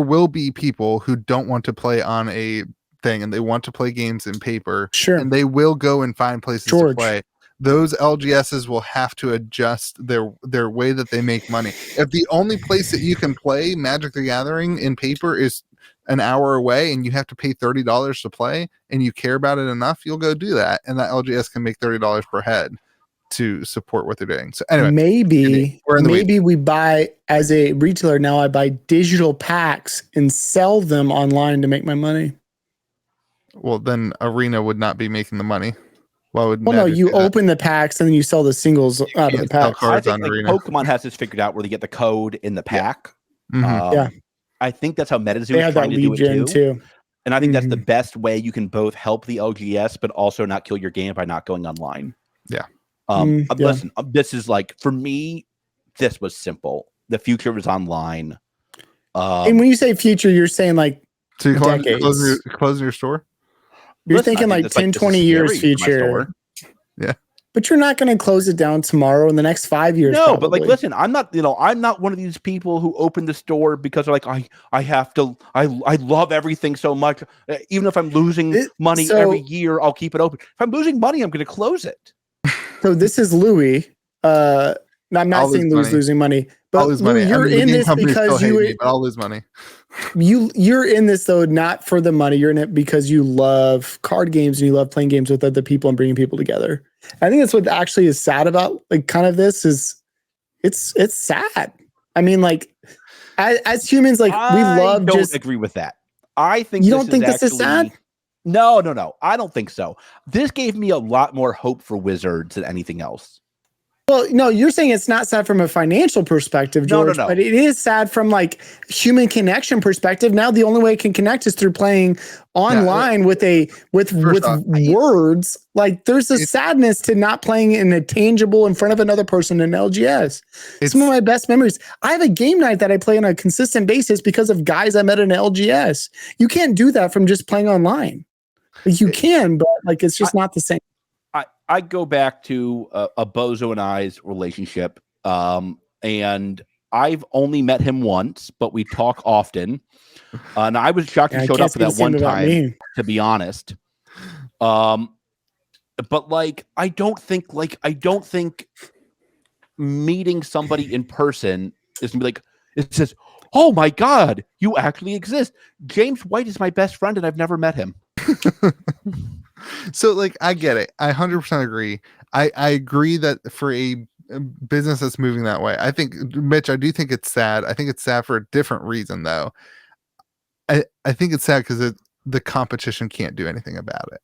will be people who don't want to play on a thing and they want to play games in paper. Sure. And they will go and find places to play. Those LGSs will have to adjust their way that they make money. If the only place that you can play Magic the Gathering in paper is an hour away and you have to pay $30 to play and you care about it enough, you'll go do that. And that LGS can make $30 per head to support what they're doing. So anyway, maybe we buy, as a retailer now, I buy digital packs and sell them online to make my money. Well, then Arena would not be making the money. Why would no, you open the packs and then you sell the singles out of the pack. I think like Pokemon has this figured out where they get the code in the pack. Yeah. I think that's how Metazoo They is have trying that to do lead it too. And I think that's the Mhm. best way you can both help the LGS, but also not kill your game by not going online. Yeah. Listen, this is like, for me, this was simple. The future was online. And when you say future, you're saying like, so you're decades. closing your store? You're Listen, thinking I think like that's, 10, this is 20 years scary for my future. store. Yeah. But you're not going to close it down tomorrow in the next 5 years. No, but like, probably. listen, I'm not one of these people who open the store because they're like, I love everything so much. Even if I'm losing money every year, I'll keep it open. If I'm losing money, I'm going to close it. So this is Louis. I'm not saying Louis losing money, but Louis, you're in this because I'll lose money. You're in this though, not for the money. You're in it because you love card games and you love playing games with other people and bringing people together. I think that's what actually is sad about like kind of this is it's sad. I mean, like as humans, like we love. I don't agree with that. I think you don't think this is sad. No. I don't think so. This gave me a lot more hope for Wizards than anything else. Well, no, you're saying it's not sad from a financial perspective, George, No. but it is sad from like human connection perspective. Now the only way it can connect is through playing online with words. Like there's a sadness to not playing in a tangible in front of another person in LGS. Some of my best memories. I have a game night that I play on a consistent basis because of guys I met in LGS. You can't do that from just playing online. Like, you can, but like it's just not the same. I go back to a Bozo and I's relationship, and I've only met him once, but we talk often. And I was shocked he showed up for that one time, to be honest. But like, I don't think meeting somebody in person is gonna be like, it says, oh my God, you actually exist. James White is my best friend and I've never met him. So like, I get it. I 100% agree. I agree that for a business that's moving that way, I think, Mitch, I do think it's sad. I think it's sad for a different reason though. I think it's sad because the competition can't do anything about it.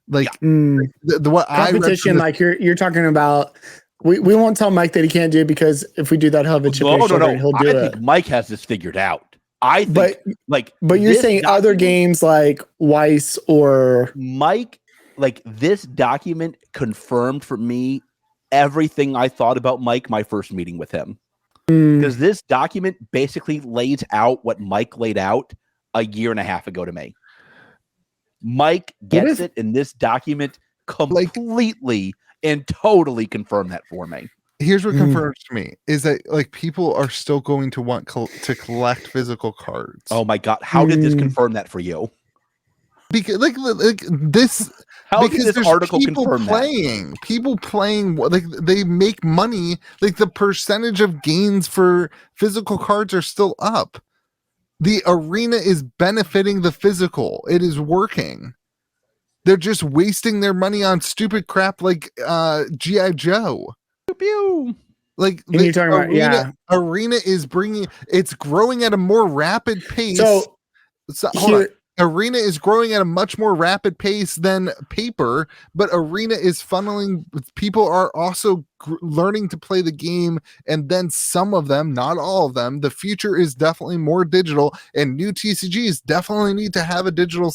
Like what competition, like you're talking about. We won't tell Mike that he can't do it because if we do that, he'll have a chip on his shoulder and he'll do it. I think Mike has this figured out. I think, but you're saying other games like Weiss or Mike, like this document confirmed for me everything I thought about Mike my first meeting with him. Because this document basically lays out what Mike laid out a year and a half ago to me. Mike gets it in this document completely and totally confirmed that for me. Here's what confirms to me is that like people are still going to want to collect physical cards. Oh my God. How did this confirm that for you? Because like this, how did this article confirm that? People playing, like they make money. Like the percentage of gains for physical cards are still up. The arena is benefiting the physical. It is working. They're just wasting their money on stupid crap like G.I. Joe. Pew. Like you're talking about, arena is it's growing at a more rapid pace. So hold on. Arena is growing at a much more rapid pace than paper, but Arena is funneling. People are also learning to play the game, and then some of them, not all of them, the future is definitely more digital, and new TCGs definitely need to have a digital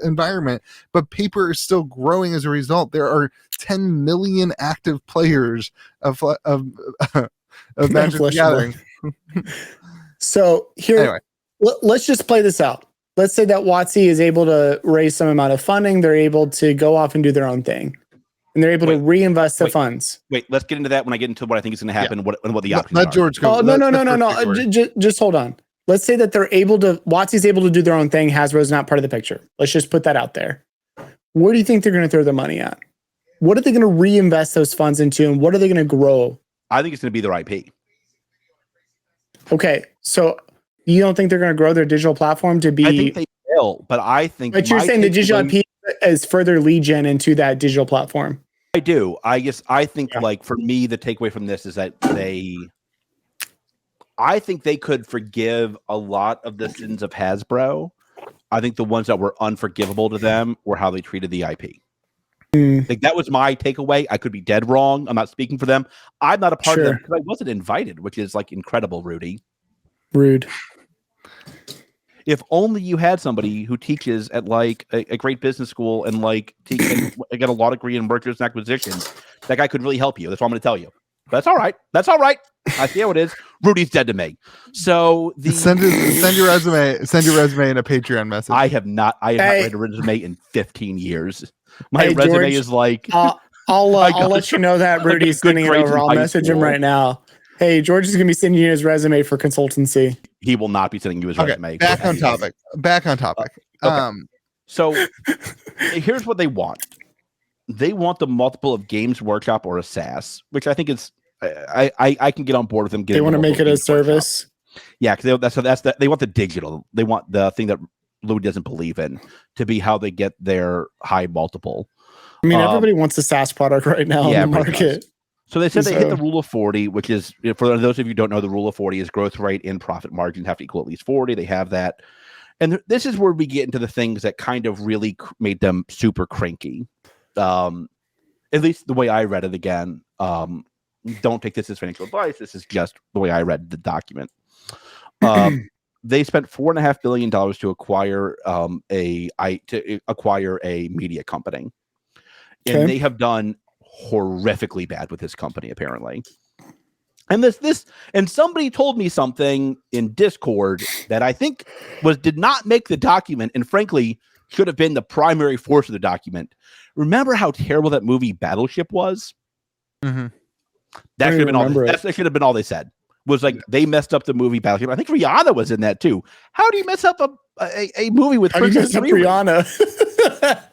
environment, but paper is still growing as a result. There are 10 million active players of Magic the Gathering. So here, anyway. Let's just play this out. Let's say that WotC is able to raise some amount of funding. They're able to go off and do their own thing. And they're able to reinvest the funds. Wait, let's get into that when I get into what I think is going to happen and what the options are. George go. Oh, no. Just hold on. Let's say that they're able to, WotC is able to do their own thing. Hasbro's not part of the picture. Let's just put that out there. Where do you think they're going to throw their money at? What are they going to reinvest those funds into, and what are they going to grow? I think it's going to be their IP. Okay, so you don't think they're going to grow their digital platform to be? I think they will, but I think. But you're saying the digital IP is further lead gen into that digital platform. I do. I think like for me, the takeaway from this is that I think they could forgive a lot of the sins of Hasbro. I think the ones that were unforgivable to them were how they treated the IP. Like that was my takeaway. I could be dead wrong. I'm not speaking for them. I'm not a part of them because I wasn't invited, which is like incredible, Rudy. Rude. If only you had somebody who teaches at like a great business school and like get a law degree in mergers and acquisitions, that guy could really help you. That's what I'm going to tell you. But that's all right. That's all right. I see how it is. Rudy's dead to me. So send your resume. Send your resume in a Patreon message. I have not read a resume in 15 years. My resume George, is like. I'll let you know that Rudy's sending it over. I'll message him right now. Hey, George is going to be sending you his resume for consultancy. He will not be sending you his resume. Back on topic. Okay. So here's what they want. They want the multiple of Games Workshop or a SaaS, which I think is I can get on board with them. They want to make it a service. Yeah, because they want the digital. They want the thing that Louis doesn't believe in to be how they get their high multiple. I mean, everybody wants a SaaS product right now in the market. So they said they hit the rule of 40, which is, for those of you who don't know, the rule of 40 is growth rate and profit margin have to equal at least 40. They have that. And this is where we get into the things that kind of really made them super cranky. At least the way I read it again. Don't take this as financial advice. This is just the way I read the document. They spent $4.5 billion to acquire a media company. And they have done horrifically bad with this company, apparently. And and somebody told me something in Discord that I think did not make the document, and frankly should have been the primary force of the document. Remember how terrible that movie Battleship was? Mm-hmm. That should have been all. That should have been all they said. Was like they messed up the movie Battleship. I think Rihanna was in that too. How do you mess up a movie with Princess Riri? Rihanna?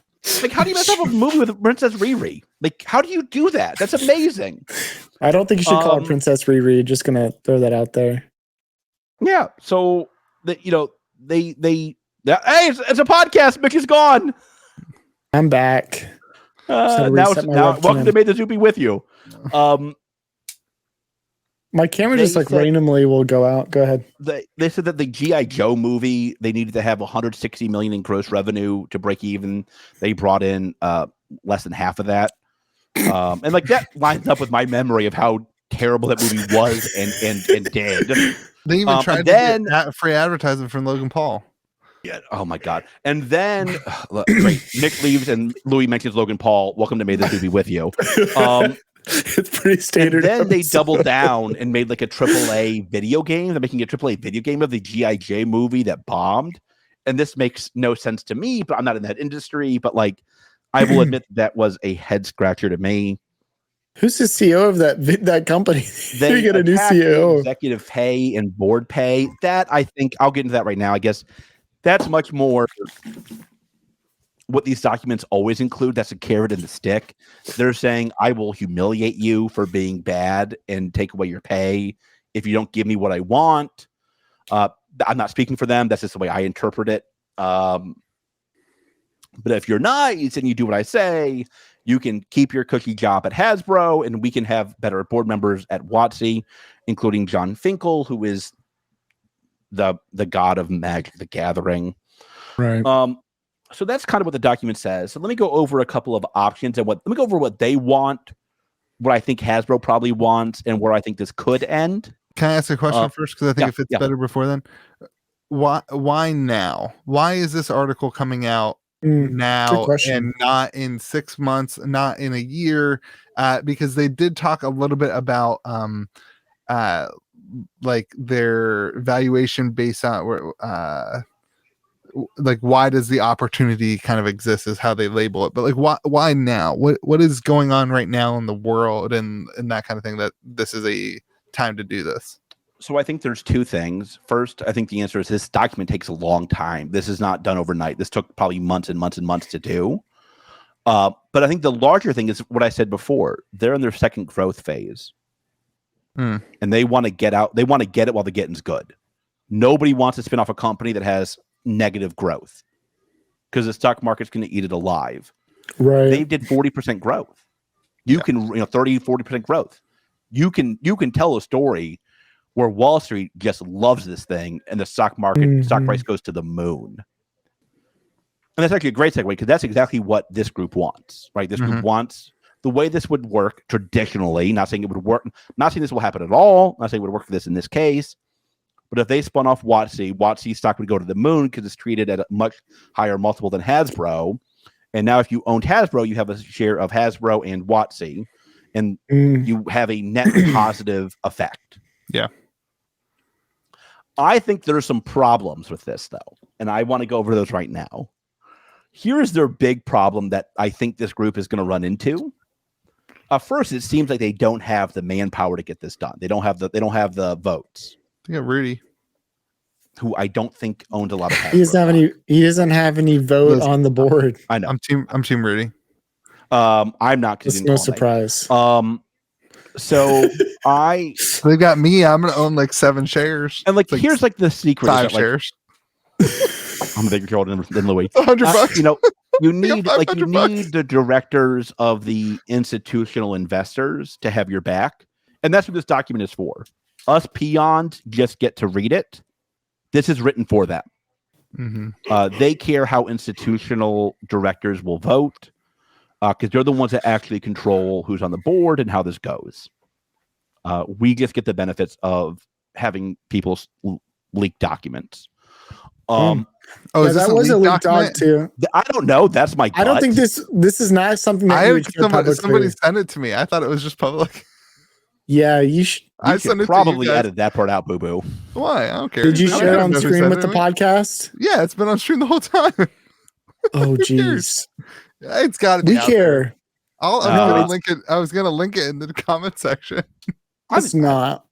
Like, how do you mess up a movie with Princess Riri? Like, how do you do that? That's amazing. I don't think you should call her Princess Riri. Just gonna throw that out there. Yeah. So hey, it's a podcast. Mitch is gone. I'm back. Now welcome to Metazoo be with you. My camera just randomly will go out. Go ahead. They said that the G.I. Joe movie, they needed to have $160 million in gross revenue to break even. They brought in less than half of that. And like that lines up with my memory of how terrible that movie was and did. They even tried to get free advertising from Logan Paul. Yeah. Oh my God. And then great. Nick leaves and Louis mentions Logan Paul. Welcome to Metazoo be with you. It's pretty standard. And then they doubled down and made like a AAA video game. They're making a AAA video game of the G.I. Joe movie that bombed. And this makes no sense to me, but I'm not in that industry. But like, I will admit that was a head scratcher to me. Who's the CEO of that company? They get a new CEO. Executive pay and board pay. That I think I'll get into that right now. I guess that's much more what these documents always include. That's a carrot and the stick. They're saying, I will humiliate you for being bad and take away your pay if you don't give me what I want. I'm not speaking for them. That's just the way I interpret it. But if you're nice and you do what I say, you can keep your cookie job at Hasbro and we can have better board members at WotC, including John Finkel, who is the god of Magic the Gathering. Right. So that's kind of what the document says. So let me go over a couple of options and let me go over what they want, what I think Hasbro probably wants, and where I think this could end. Can I ask a question first? Because I think it fits better before then. Why now? Why is this article coming out now and not in 6 months, not in a year? Because they did talk a little bit about like their valuation based on like why does the opportunity kind of exist is how they label it, but like why now? What is going on right now in the world and that kind of thing that this is a time to do this? So I think there's two things. First, I think the answer is this document takes a long time. This is not done overnight. This took probably months and months and months to do. But I think the larger thing is what I said before. They're in their second growth phase. And they want to get out. They want to get it while the getting's good. Nobody wants to spin off a company that has negative growth because the stock market's going to eat it alive. Right. They did 40% growth. You can, 30, 40% growth. You can tell a story where Wall Street just loves this thing and the stock market, stock price goes to the moon. And that's actually a great segue because that's exactly what this group wants, right? This group wants the way this would work traditionally, not saying it would work, not saying this will happen at all, not saying it would work for this in this case. But if they spun off WotC stock would go to the moon because it's treated at a much higher multiple than Hasbro. And now if you owned Hasbro, you have a share of Hasbro and WotC, and you have a net positive effect. Yeah. I think there's some problems with this, though, and I want to go over those right now. Here's their big problem that I think this group is going to run into. First, it seems like they don't have the manpower to get this done. They don't have the votes. Yeah, Rudy, who I don't think owned a lot of Hasbro. He doesn't have any vote on the board. I know. I'm team Rudy. I'm not. It's no surprise. So they got me. I'm gonna own like 7 shares. And like here's like the secret: 5 shares. I'm a bigger shareholder than Louis. $100. You need the directors of the institutional investors to have your back, and that's what this document is for. Us peons just get to read it. This is written for them. They care how institutional directors will vote because they're the ones that actually control who's on the board and how this goes. We just get the benefits of having people leak documents. That was a leaked doc too. I don't know. That's my gut. I don't think this is not something that you would share publicly. Somebody sent it to me. I thought it was just public. Yeah, you should. I should probably edit that part out, boo boo. Why? I don't care. Did you share it on screen with the podcast? Yeah, it's been on stream the whole time. Oh, Who cares? jeez. It's got to be We out there. care. I was No, gonna it's- link it. I was gonna link it in the comment section. It's not.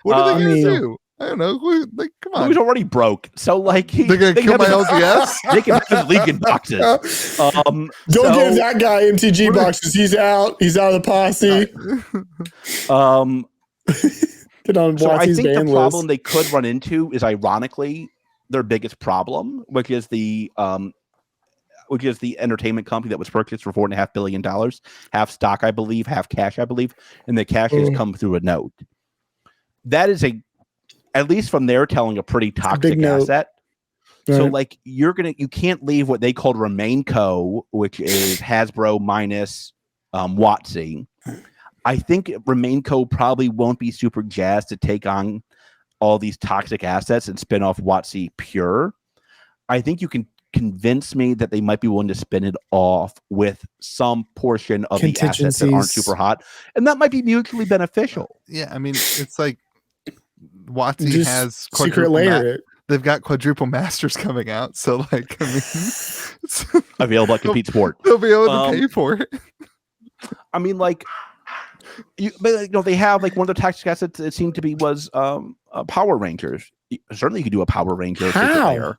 What are they I gonna mean- do? I don't know. Like, come on. Louis already broke, so like They're gonna they kill can my have his- LGS. They can have his Legion boxes. Don't so, give that guy MTG boxes. He's out. He's out of the posse. Get on So I Watsy's think the ban problem list. they could run into is ironically their biggest problem, which is the entertainment company that was purchased for $4.5 billion, half stock, I believe, half cash, I believe, and the cash has come through a note. That is at least from their telling, a pretty toxic asset. So Right. like you can't leave what they called RemainCo, which is Hasbro minus WotC. I think RemainCo probably won't be super jazzed to take on all these toxic assets and spin off WotC pure. I think you can convince me that they might be willing to spin it off with some portion of the assets that aren't super hot, and that might be mutually beneficial. Yeah, I mean, it's like WotC Just has secret layer it. They've got quadruple masters coming out, so like, I mean, Available at Compete Sport. they'll be able to pay for it. I mean, like, they have like one of the toxic assets. It seemed to be was Power Rangers. Certainly, you could do a Power Ranger. How?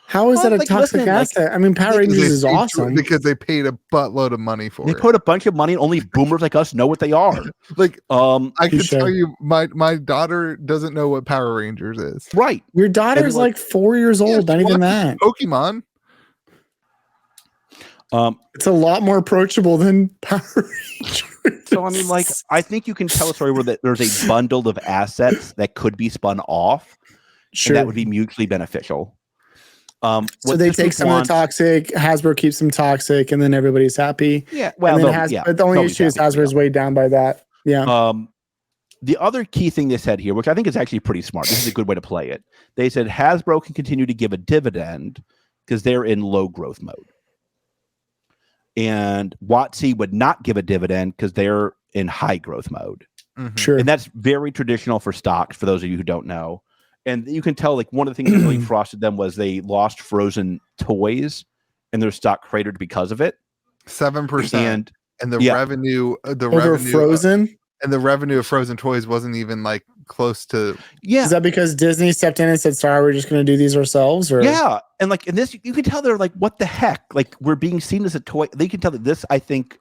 How is that a toxic asset? I mean, Power Rangers is awesome because they paid a buttload of money for it. They put a bunch of money, and only boomers like us know what they are. Like, I can Touche. tell you, my daughter doesn't know what Power Rangers is. Right. Your daughter is like 4 years old. Not even that. Pokemon. It's a lot more approachable than Power Rangers. So I mean, like, I think you can tell a story where there's a bundle of assets that could be spun off, Sure. and that would be mutually beneficial. So what they this take group some of the toxic, Hasbro keeps them toxic, and then everybody's happy. Yeah. Well, And then but the only issue is Hasbro's weighed down by that. Yeah. The other key thing they said here, which I think is actually pretty smart, this is a good way to play it. They said Hasbro can continue to give a dividend because they're in low growth mode. And WotC would not give a dividend because they're in high growth mode. Mm-hmm. Sure. And that's very traditional for stocks, for those of you who don't know. And you can tell, like, one of the things that really frosted them was they lost Frozen toys and their stock cratered because of it. 7%. And the revenue, Frozen. And the revenue of Frozen toys wasn't even like close to. Yeah. Is that because Disney stepped in and said, sorry, we're just going to do these ourselves? Or Yeah. And like in this, you can tell they're like, what the heck? Like, we're being seen as a toy. They can tell that this, I think,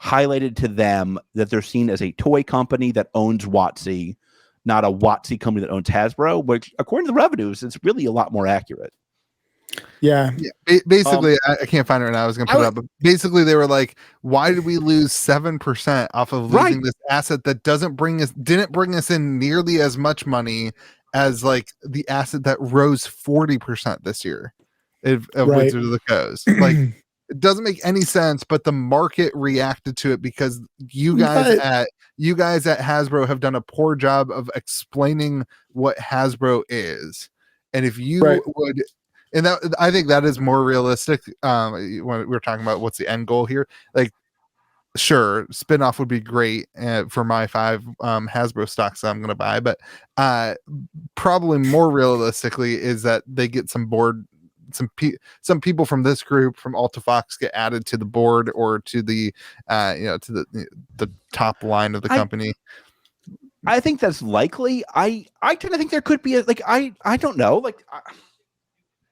highlighted to them that they're seen as a toy company that owns WotC, not a WotC company that owns Hasbro, which according to the revenues, it's really a lot more accurate. Yeah. Basically, I can't find it right now. I was going to put it up, but basically they were like, why did we lose 7% off of losing this asset that didn't bring us in nearly as much money as like the asset that rose 40% this year of Wizards of the Coast? Like, it doesn't make any sense, but the market reacted to it because you guys at Hasbro have done a poor job of explaining what Hasbro is. And if you would, and that, I think that is more realistic. When we're talking about what's the end goal here, like, sure, spinoff would be great for my 5 Hasbro stocks that I'm going to buy, but probably more realistically is that they get some board. Some people from this group from AltaFox get added to the board or to the to the top line of the company. I think that's likely. I tend to think there could be I don't know. Like,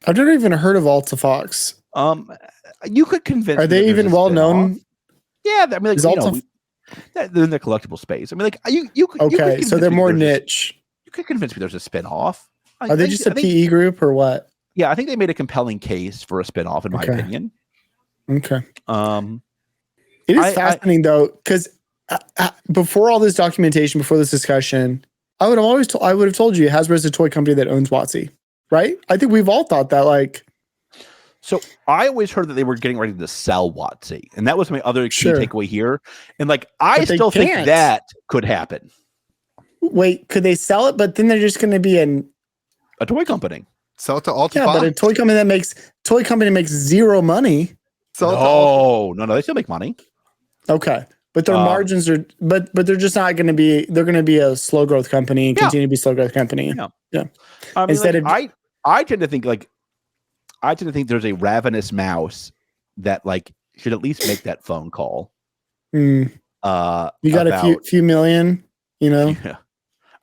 I've never even heard of AltaFox. You could convince. Are they even well known? Yeah, I mean, like, they're in the collectible space. I mean, like, you could. Okay, so they're more niche. You could convince me there's a spin-off. Are they just a PE group or what? Yeah, I think they made a compelling case for a spin-off, in my opinion. Okay. It is fascinating though, because before all this documentation, before this discussion, I would have told you Hasbro's a toy company that owns WotC, right? I think we've all thought that. Like, so I always heard that they were getting ready to sell WotC, and that was my other key takeaway here. And like, I still think that could happen. Wait, could they sell it? But then they're just going to be a toy company. Sell it to AltaFox. Yeah, but a toy company makes zero money. No, they still make money. Okay. But their margins are, but they're just not going to be, they're going to be a slow growth company and continue to be a slow growth company. Yeah. I mean, I tend to think like I tend to think there's a ravenous mouse that like should at least make that phone call. You got a few million, you know. Yeah.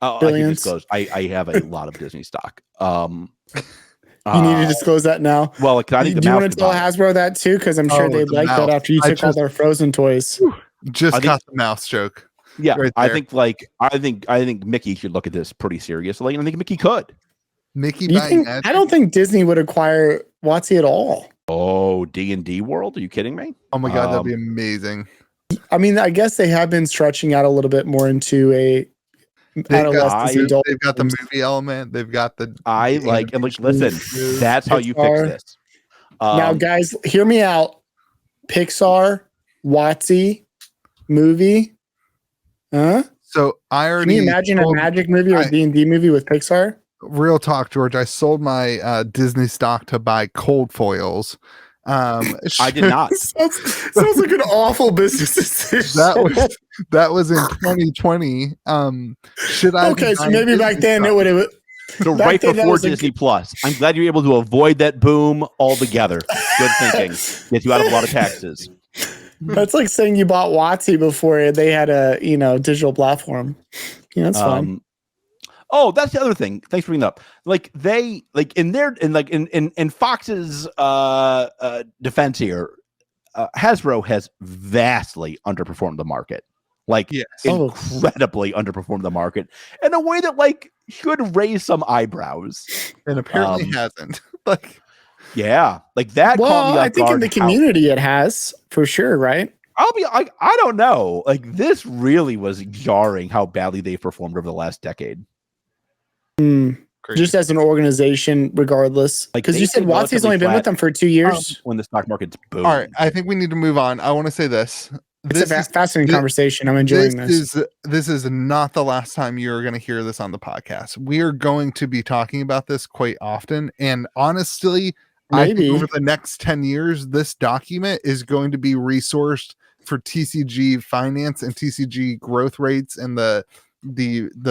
I can disclose. I have a lot of Disney stock. You need to disclose that now. Well, I think do you want to tell Hasbro that too? Because I'm sure they'd like that after you took all their Frozen toys. Got the mouse joke. Yeah, right I think Mickey should look at this pretty seriously, and I think Mickey could. I don't think Disney would acquire WotC at all. Oh, D&D World? Are you kidding me? Oh my god, that'd be amazing. I mean, I guess they have been stretching out a little bit more into they've got the movie element. They've got the listen, that's how you fix this. Now, guys, hear me out. Pixar, WotC, movie. Huh? So I already. Can you imagine a Magic movie or a D&D movie with Pixar? Real talk, George. I sold my Disney stock to buy cold foils. I did not. sounds like an awful business decision. That was in 2020. Should I? Okay, so maybe back then it would have. So right before Disney Plus. I'm glad you're able to avoid that boom altogether. Good thinking. Gets you out of a lot of taxes. That's like saying you bought WotC before they had a digital platform. Yeah, that's fine. Oh, that's the other thing. Thanks for bringing that up. Like they in Fox's defense here, Hasbro has vastly underperformed the market. Incredibly underperformed the market in a way that should raise some eyebrows. And apparently hasn't. Yeah, that. Well, I think in the community it has for sure, right? I don't know. This really was jarring how badly they performed over the last decade. Just as an organization, regardless. Because you said WotC's only been with them for 2 years. When the stock market's boom. All right, I think we need to move on. I want to say this. It's a fascinating conversation. I'm enjoying this. This is not the last time you're going to hear this on the podcast. We are going to be talking about this quite often. And honestly, I think over the next 10 years, this document is going to be resourced for TCG finance and TCG growth rates and the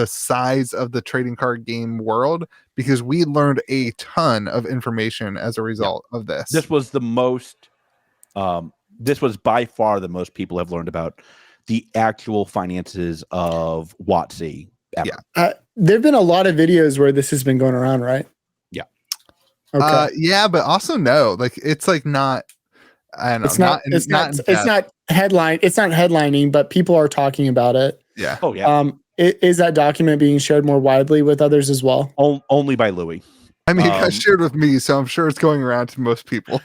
size of the trading card game world, because we learned a ton of information as a result of this. This was the most this was by far the most people have learned about the actual finances of WotC ever. Yeah. There've been a lot of videos where this has been going around, right? Yeah. Okay. Yeah, but also no, it's not. I don't know. It's not headlining, but people are talking about it. Yeah. Oh yeah. Is that document being shared more widely with others as well? Only by Louis. I mean, it got shared with me, so I'm sure it's going around to most people.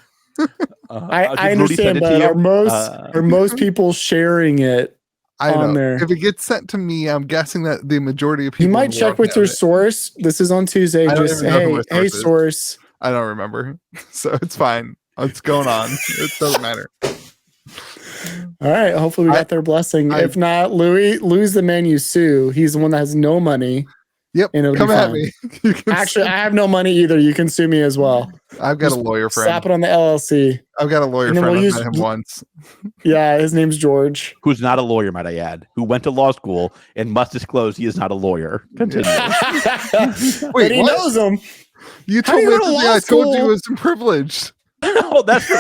I understand, but are most people sharing it on there? If it gets sent to me, I'm guessing that the majority of people. You might check with your source. This is on Tuesday. Just hey, source. I don't remember, so it's fine. What's going on? It doesn't matter. All right. Hopefully we got their blessing. If not, Louis the man you sue. He's the one that has no money. Yep. Come at me. Actually, I have no money either. You can sue me as well. I've got a lawyer friend. Slap it on the LLC. I've got a lawyer friend. I've met him once. Yeah, his name's George. Who's not a lawyer, might I add, who went to law school and must disclose he is not a lawyer. Continue. Wait, but he knows him. You told me I told you it was privileged. Oh, that's true.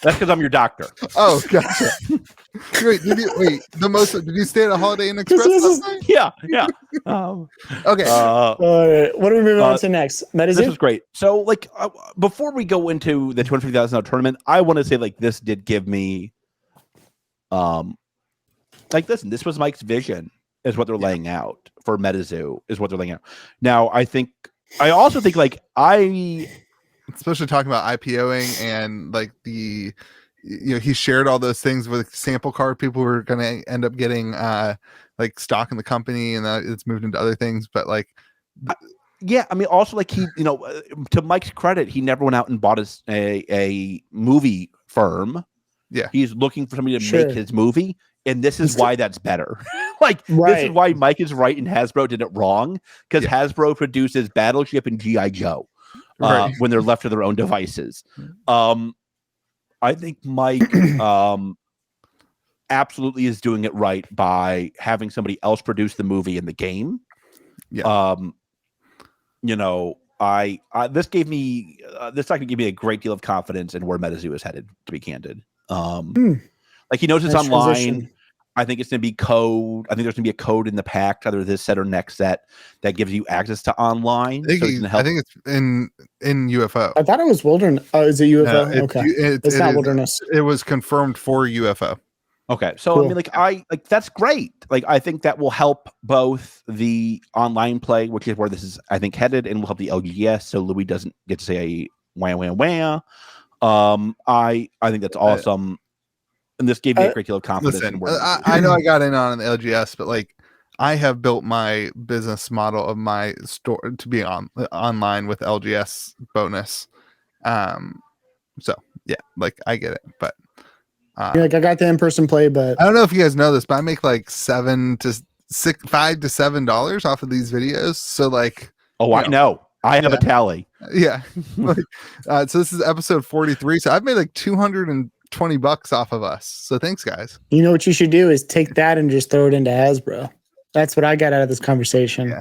That's because I'm your doctor. Oh, gotcha. Did you stay at a Holiday Inn Express last night? Yeah. Okay. All right. What are we moving on to next? Metazoo? This is great. So, before we go into the $250,000 tournament, I want to say, this did give me, listen, this was Mike's vision, is what they're laying out for Metazoo, is what they're laying out. Now, I also think, especially talking about IPOing and he shared all those things with sample card people who are going to end up getting stock in the company, and it's moved into other things. But yeah, I mean, also he, to Mike's credit, he never went out and bought a movie firm. Yeah, he's looking for somebody to make his movie, and this is why that's better. This is why Mike is right and Hasbro did it wrong, because Hasbro produces Battleship and G.I. Joe. When they're left to their own devices. I think Mike absolutely is doing it right by having somebody else produce the movie and the game. Yeah. this gave me this not gonna give me a great deal of confidence in where Metazoo is headed, to be candid. Like he knows it's Nice online. transition. I think it's gonna be code. I think there's gonna be a code in the pack, either this set or next set, that gives you access to online. I think it's in UFO. I thought it was Wilderness. Oh, is it UFO? No, Okay. It's not Wilderness. It was confirmed for UFO. Okay, so Cool. I mean, like that's great. Like I think that will help both the online play, which is where this is, I think, headed, and will help the LGS. So Louis doesn't get to say wah wah wah. I think that's awesome, and this gave me a great deal of confidence. Listen, I know I got in on the LGS, but like I have built my business model of my store to be online with LGS bonus. So yeah, like I get it, but. Like I got the in-person play, but I don't know if you guys know this, but I make like $5 to $7 off of these videos. So like, I know. I have a tally. Yeah. So this is episode 43. So I've made like $220 off of us. So thanks, guys. You know what you should do is take that and just throw it into Hasbro. That's what I got out of this conversation. Yeah.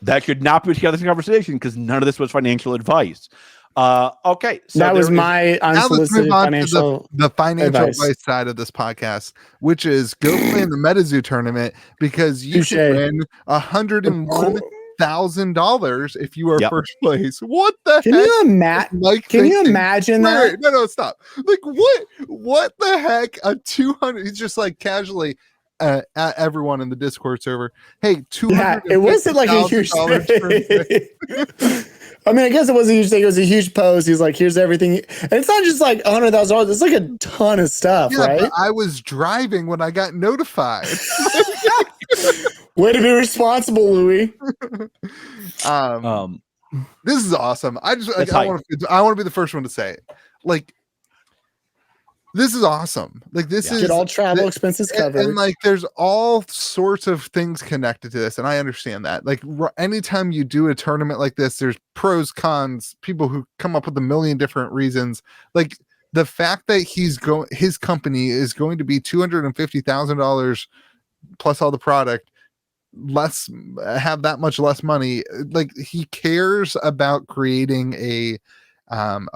That should not be together this conversation because none of this was financial advice. Okay, so that was my unsolicited financial the financial advice side of this podcast, which is go play in the Metazoo tournament because you can win $101,000 if you are first place. What the can heck? Can you imagine that? No, stop. Like what the heck? A 200. He's just like casually. At everyone in the Discord server. Hey, it wasn't like a huge thing. I mean, I guess it wasn't a huge thing. It was a huge post. He's like, here's everything. And it's not just like $100,000. It's like a ton of stuff, right? But I was driving when I got notified. Way to be responsible, Louis. This is awesome. I want to be the first one to say it. Like, this is awesome. Like this is get all travel expenses covered. And like there's all sorts of things connected to this. And I understand that. Like anytime you do a tournament like this, there's pros, cons, people who come up with a million different reasons. Like the fact that his company is going to be $250,000 plus all the product, have that much less money. Like he cares about creating a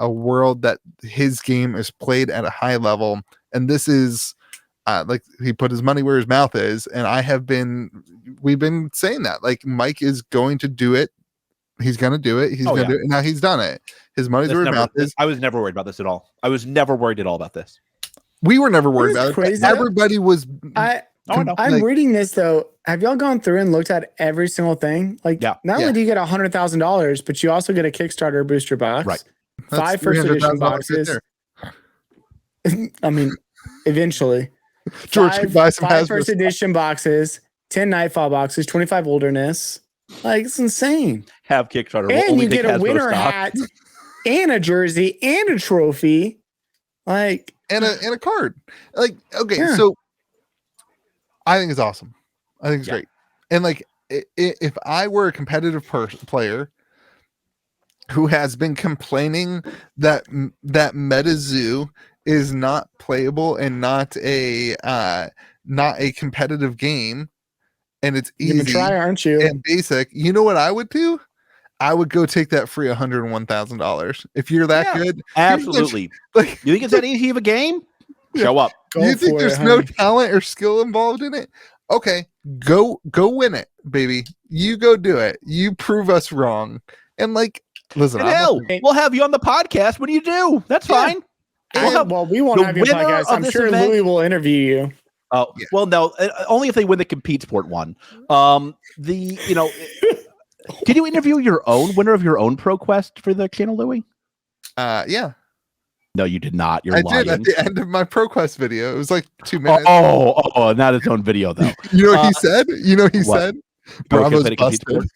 world that his game is played at a high level, and this is like he put his money where his mouth is, and we've been saying that like Mike is going to do it. He's going to do it. He's going to do it. Now he's done it. His money's where his mouth is. I was never worried about this at all. I was never worried at all about this. We were never worried about it. Everybody was. I'm reading this though. Have y'all gone through and looked at every single thing? Like, not only do you get $100,000, but you also get a Kickstarter booster box. Right. 5 first edition boxes. Right. I mean, eventually. George could buy some 5 first edition boxes, 10 Nightfall boxes, 25 Wilderness. Like, it's insane. Have Kickstarter. And you get a winner hat and a jersey and a trophy. Like, and a card. Like, okay, so I think it's awesome. I think it's great. And like, if I were a competitive player who has been complaining that Metazoo is not playable and not a competitive game, and it's easy, you're gonna try, aren't you? And basic. You know what I would do? I would go take that free $101,000 if you're that good. Absolutely. Like, you think it's that easy of a game? Show up. You think there's no talent or skill involved in it? Okay, go win it, baby. You go do it. You prove us wrong. And like, listen, we'll have you on the podcast when you do. That's fine. We won't have you on the podcast. I'm sure Louis will interview you. Oh, well, no, only if they win the Compete Sport one. Did you interview your own winner of your own ProQuest for the channel, Louis? Yeah. No, you did not. You're I lying. did at the end of my ProQuest video. It was like 2 minutes. Oh, not its own video though. You know what he said? Said? Bravo's busted.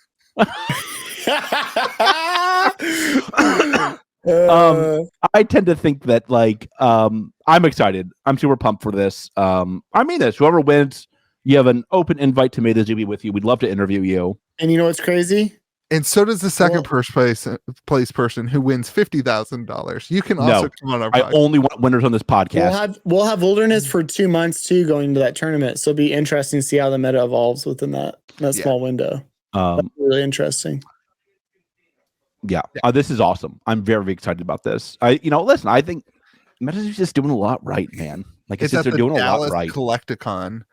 I tend to think that like I'm excited. I'm super pumped for this. I mean this. Whoever wins, you have an open invite to Metazoo be with you. We'd love to interview you. And you know what's crazy? And so does the second place person who wins $50,000. You can also come on our podcast. I only want winners on this podcast. We'll have Wilderness for 2 months too, going into that tournament. So it'll be interesting to see how the meta evolves within that small window. That's really interesting. Yeah. This is awesome. I'm very, very excited about this. Listen, I think Metazoo's just doing a lot right, man. Like It's just at they're the doing a lot Dallas right. Collecticon.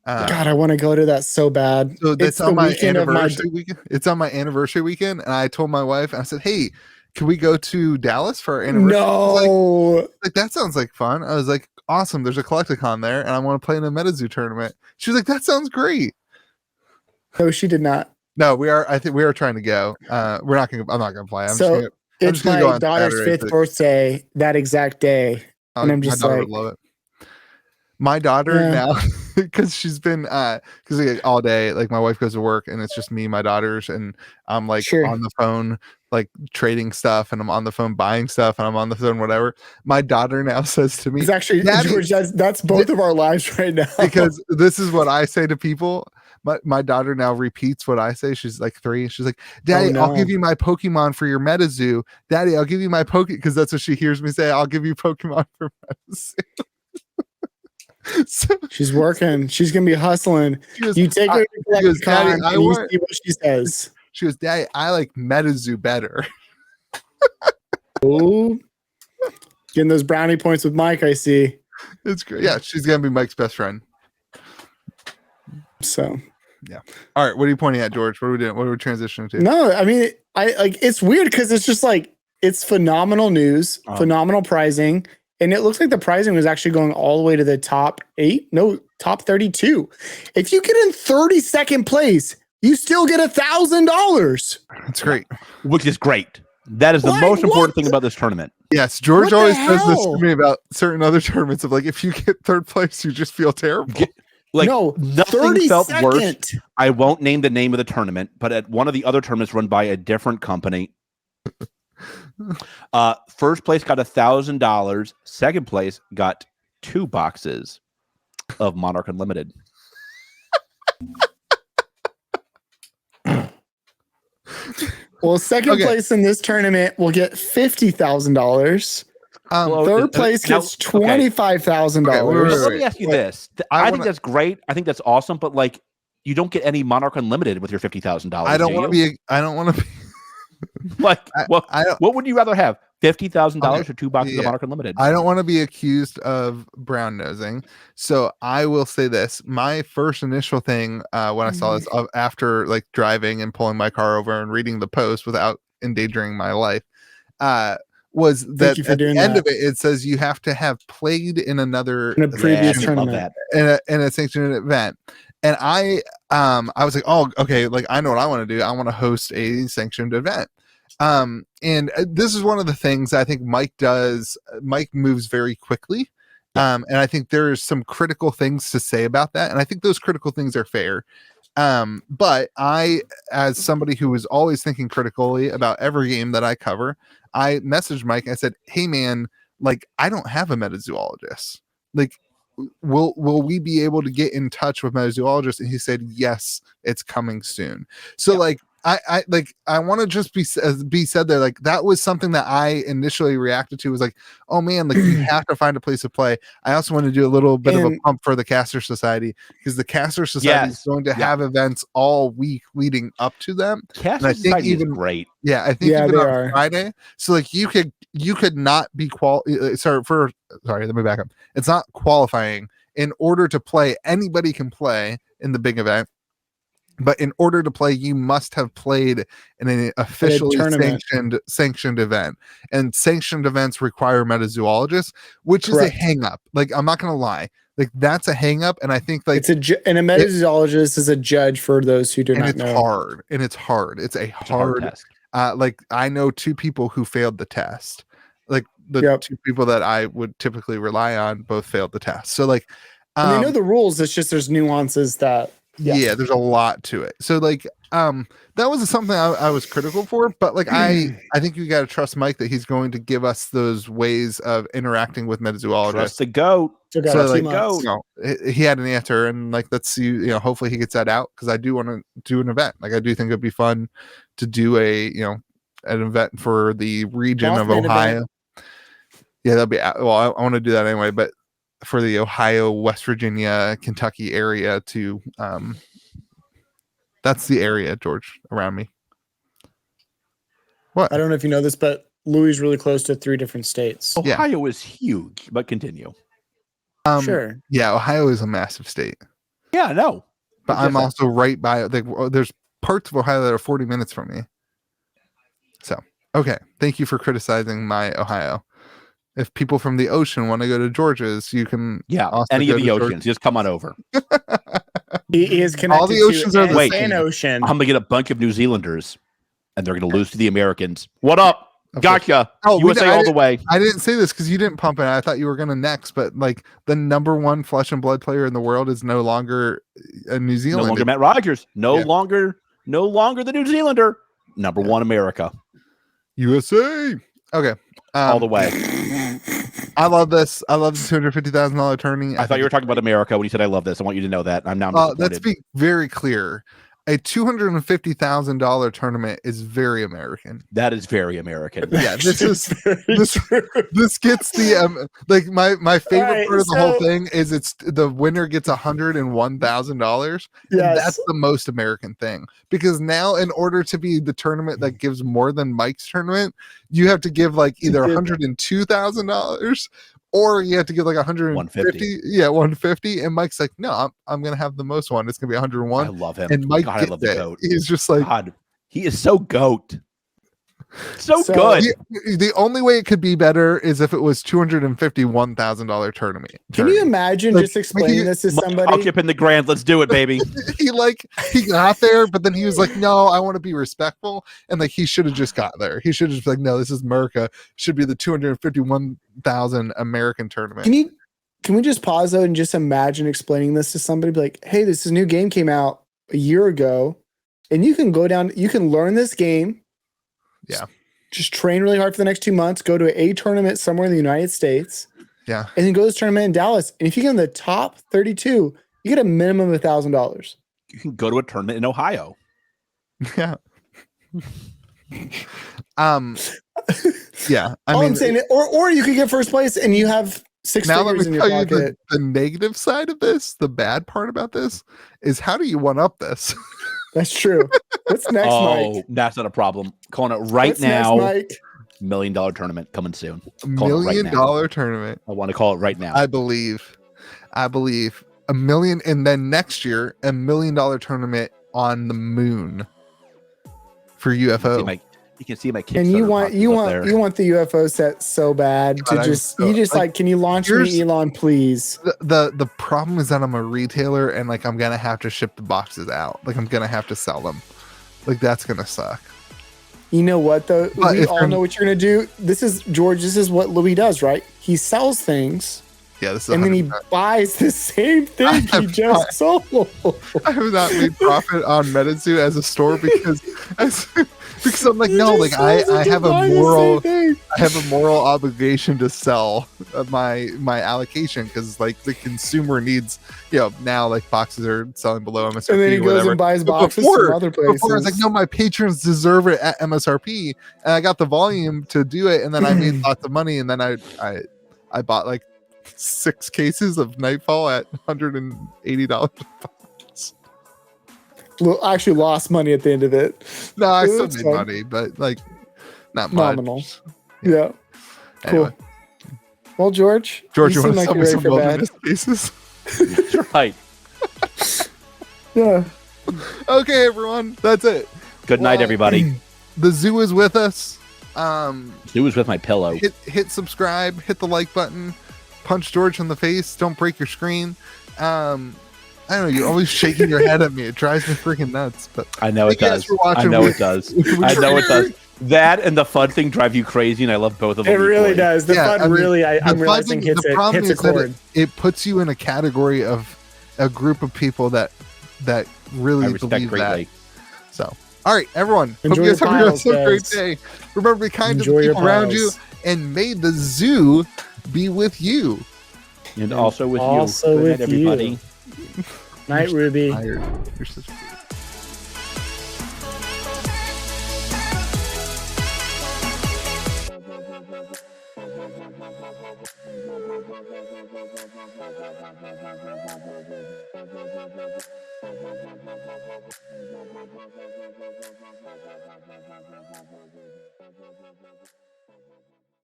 God, I want to go to that so bad. So that's It's on the my weekend of my anniversary weekend. It's on my anniversary weekend, and I told my wife, I said, "Hey, can we go to Dallas for our anniversary?" No. Like that sounds like fun. I was like, "Awesome! There's a Collecticon there, and I want to play in a Metazoo tournament." She was like, "That sounds great." No, she did not. No, we are. I think we are trying to go. We're not gonna. I'm not gonna play. It's gonna go my on daughter's Saturday, 5th birthday that exact day, and I'm just my daughter like, would love it. My daughter now, because she's been because all day, like my wife goes to work and it's just me, my daughters, and I'm like on the phone, like trading stuff, and I'm on the phone buying stuff, and I'm on the phone, whatever. My daughter now says to me, it's actually, Daddy, George, that's both of our lives right now. because this is what I say to people. My daughter now repeats what I say. She's like 3. She's like, Daddy, I'll give you my Pokemon for your Metazoo. Daddy, I'll give you my because that's what she hears me say. I'll give you Pokemon for Metazoo. So, she's working. She's gonna be hustling. Goes, you take her to Daddy, and you see what she says. She goes, Daddy, I like Metazoo better. Oh, getting those brownie points with Mike, I see. It's great. Yeah, she's gonna be Mike's best friend. So yeah. All right, what are you pointing at, George? What are we doing? What are we transitioning to? No, I mean, it's weird because it's just like it's phenomenal news, phenomenal pricing. And it looks like the pricing was actually going all the way to the top 32. If you get in 32nd place, you still get $1,000. That's great. Which is great. That is the most important thing about this tournament. Yes, George always says this to me about certain other tournaments of like, if you get 3rd place, you just feel terrible. Nothing felt worse. I won't name the name of the tournament, but at one of the other tournaments run by a different company, first place got $1,000. Second place got 2 boxes of Monarch Unlimited. Well, second place in this tournament will get $50,000. Third place gets $25,000. Let me ask you this. I think that's great. I think that's awesome. But like, you don't get any Monarch Unlimited with your $50,000. I don't want to be. Like, what would you rather have? $50,000 or 2 boxes of Monarch Unlimited? I don't want to be accused of brown nosing. So I will say this. My first initial thing when I saw this after like driving and pulling my car over and reading the post without endangering my life was that at the end of it says you have to have played in a previous tournament in a sanctioned event. And I was like, oh, okay, like I know what I want to do. I want to host a sanctioned event. And this is one of the things I think Mike does. Mike moves very quickly. And I think there's some critical things to say about that. And I think those critical things are fair. But I, as somebody who is always thinking critically about every game that I cover, I messaged Mike. I said, hey man, like I don't have a metazoologist. Like, will we be able to get in touch with metazoologists? And he said, yes, it's coming soon. So like, I want to just be said there, like that was something that I initially reacted to, was like, oh man, like you have to find a place to play. I also want to do a little bit of a pump for the Caster Society, because the Caster Society is going to have events all week leading up to them. Caster Society is great. Yeah, I think even on Friday. So like you could not be sorry, let me back up. It's not qualifying. In order to play, anybody can play in the big event. But in order to play, you must have played in an officially sanctioned event. And sanctioned events require metazoologists, which is a hang up. Like, I'm not going to lie. Like, that's a hang up. And I think like and a metazoologist is a judge for those who do not know. It's hard. It's a hard test. Like, I know 2 people who failed the test. Like the 2 people that I would typically rely on both failed the test. So like, and they know the rules. It's just there's nuances that. Yeah, there's a lot to it. So like that was something I was critical for, but like I think you got to trust Mike that he's going to give us those ways of interacting with metazoologists. Trust the goat. So like, he had an answer, and like let's see, you know, hopefully he gets that out, because I do want to do an event. Like I do think it'd be fun to do an event for the region of Ohio. Event. Yeah, that'd be well. I want to do that anyway, but for the Ohio, West Virginia, Kentucky area to that's the area, George, around me. What? I don't know if you know this, but Louis is really close to 3 different states. Yeah. Ohio is huge, but continue. Sure. Yeah, Ohio is a massive state. Yeah, I know. But I'm also right by like there's parts of Ohio that are 40 minutes from me. So, okay. Thank you for criticizing my Ohio. If people from the ocean want to go to Georgia's, you can Yeah, any of the oceans. Just come on over. He is connected All the oceans to are the an same. ocean. I'm going to get a bunch of New Zealanders, and they're going to lose to the Americans. What up? Gotcha. Oh, USA all the way. I didn't say this because you didn't pump it. I thought you were going to next, but like the #1 flesh and blood player in the world is no longer a New No Zealand. longer Matt Rogers. No longer the New Zealander. #1 America. USA. Okay. All the way. I love this. I love the $250,000 tourney. I thought you were talking about America when you said I love this. I want you to know that. I'm now Let's be very clear. A $250,000 tournament is very American. That is very American. Yeah, this is this gets the like my favorite part of the whole thing is it's the winner gets $101,000. Yes. That's the most American thing, because now in order to be the tournament that gives more than Mike's tournament, you have to give like either $102,000 or you have to give like 150. Yeah, 150. And Mike's like, no, I'm gonna have the most one. It's gonna be 101. I love him. And Mike God, I love the goat. He's just like, God, he is so goat. So good. The only way it could be better is if it was $251,000 tournament. Can you imagine Like, just explaining this to somebody? I'll chip in the grand. Let's do it, baby. he got there, but then he was like, no, I want to be respectful. And like he should have just got there. He should have just been like, no, this is America. It should be the 251,000 American tournament. Can we just pause though and just imagine explaining this to somebody? Be like, hey, this new game came out a year ago, and you can go down, you can learn this game. Yeah. Just train really hard for the next 2 months, go to a tournament somewhere in the United States. Yeah. And then go to this tournament in Dallas. And if you get in the top 32, you get a minimum of $1,000. You can go to a tournament in Ohio. Yeah. Yeah. I'm saying, or you could get first place and you have 6 now let figures me in your tell you pocket. the negative side of this, the bad part about this is how do you one up this? That's true. What's next, Mike? That's not a problem. Calling it right What's now. next, $1 million tournament coming soon. $1 million tournament. I want to call it right now. I believe $1 million, and then next year $1 million tournament on the moon for UFO. You can see my kids. And you want the UFO set so bad to God, just can you launch me, Elon, please? The problem is that I'm a retailer and like I'm gonna have to ship the boxes out. Like I'm gonna have to sell them. Like that's gonna suck. You know what though? But we all know what you're gonna do. This is George. This is what Louis does, right? He sells things. Yeah, this is and then he buys the same thing he just sold. I have not made profit on Metazoo as a store because I'm like, no, like I have a moral obligation to sell my allocation because like the consumer needs, now like boxes are selling below MSRP. And then he goes and buys boxes from other places. Before it's like, no, my patrons deserve it at MSRP, and I got the volume to do it, and then I made lots of money, and then I bought like 6 cases of Nightfall at $180. Well, I actually lost money at the end of it. No, I still made money, but like not much. Nominal. Yeah. Anyway. Cool. Well, George, you seem want to like sell me you're some ready for bed. wilderness cases? That's right. Yeah. Okay, everyone, that's it. Good night, everybody. The zoo is with us. Zoo is with my pillow. Hit subscribe, hit the like button, punch George in the face. Don't break your screen. I don't know. You're always shaking your head at me. It drives me freaking nuts. But I know it does. I know it does. I know it does. That and the fun thing drive you crazy, and I love both of them. It really does. The fun really, I'm realizing hits a chord. It puts you in a category of a group of people that really believe that. So, all right, everyone. Hope you guys have a great day. Remember, be kind to the people around you, and may the zoo be with you. And also with you. Also with everybody. Night, Ruby. You're such a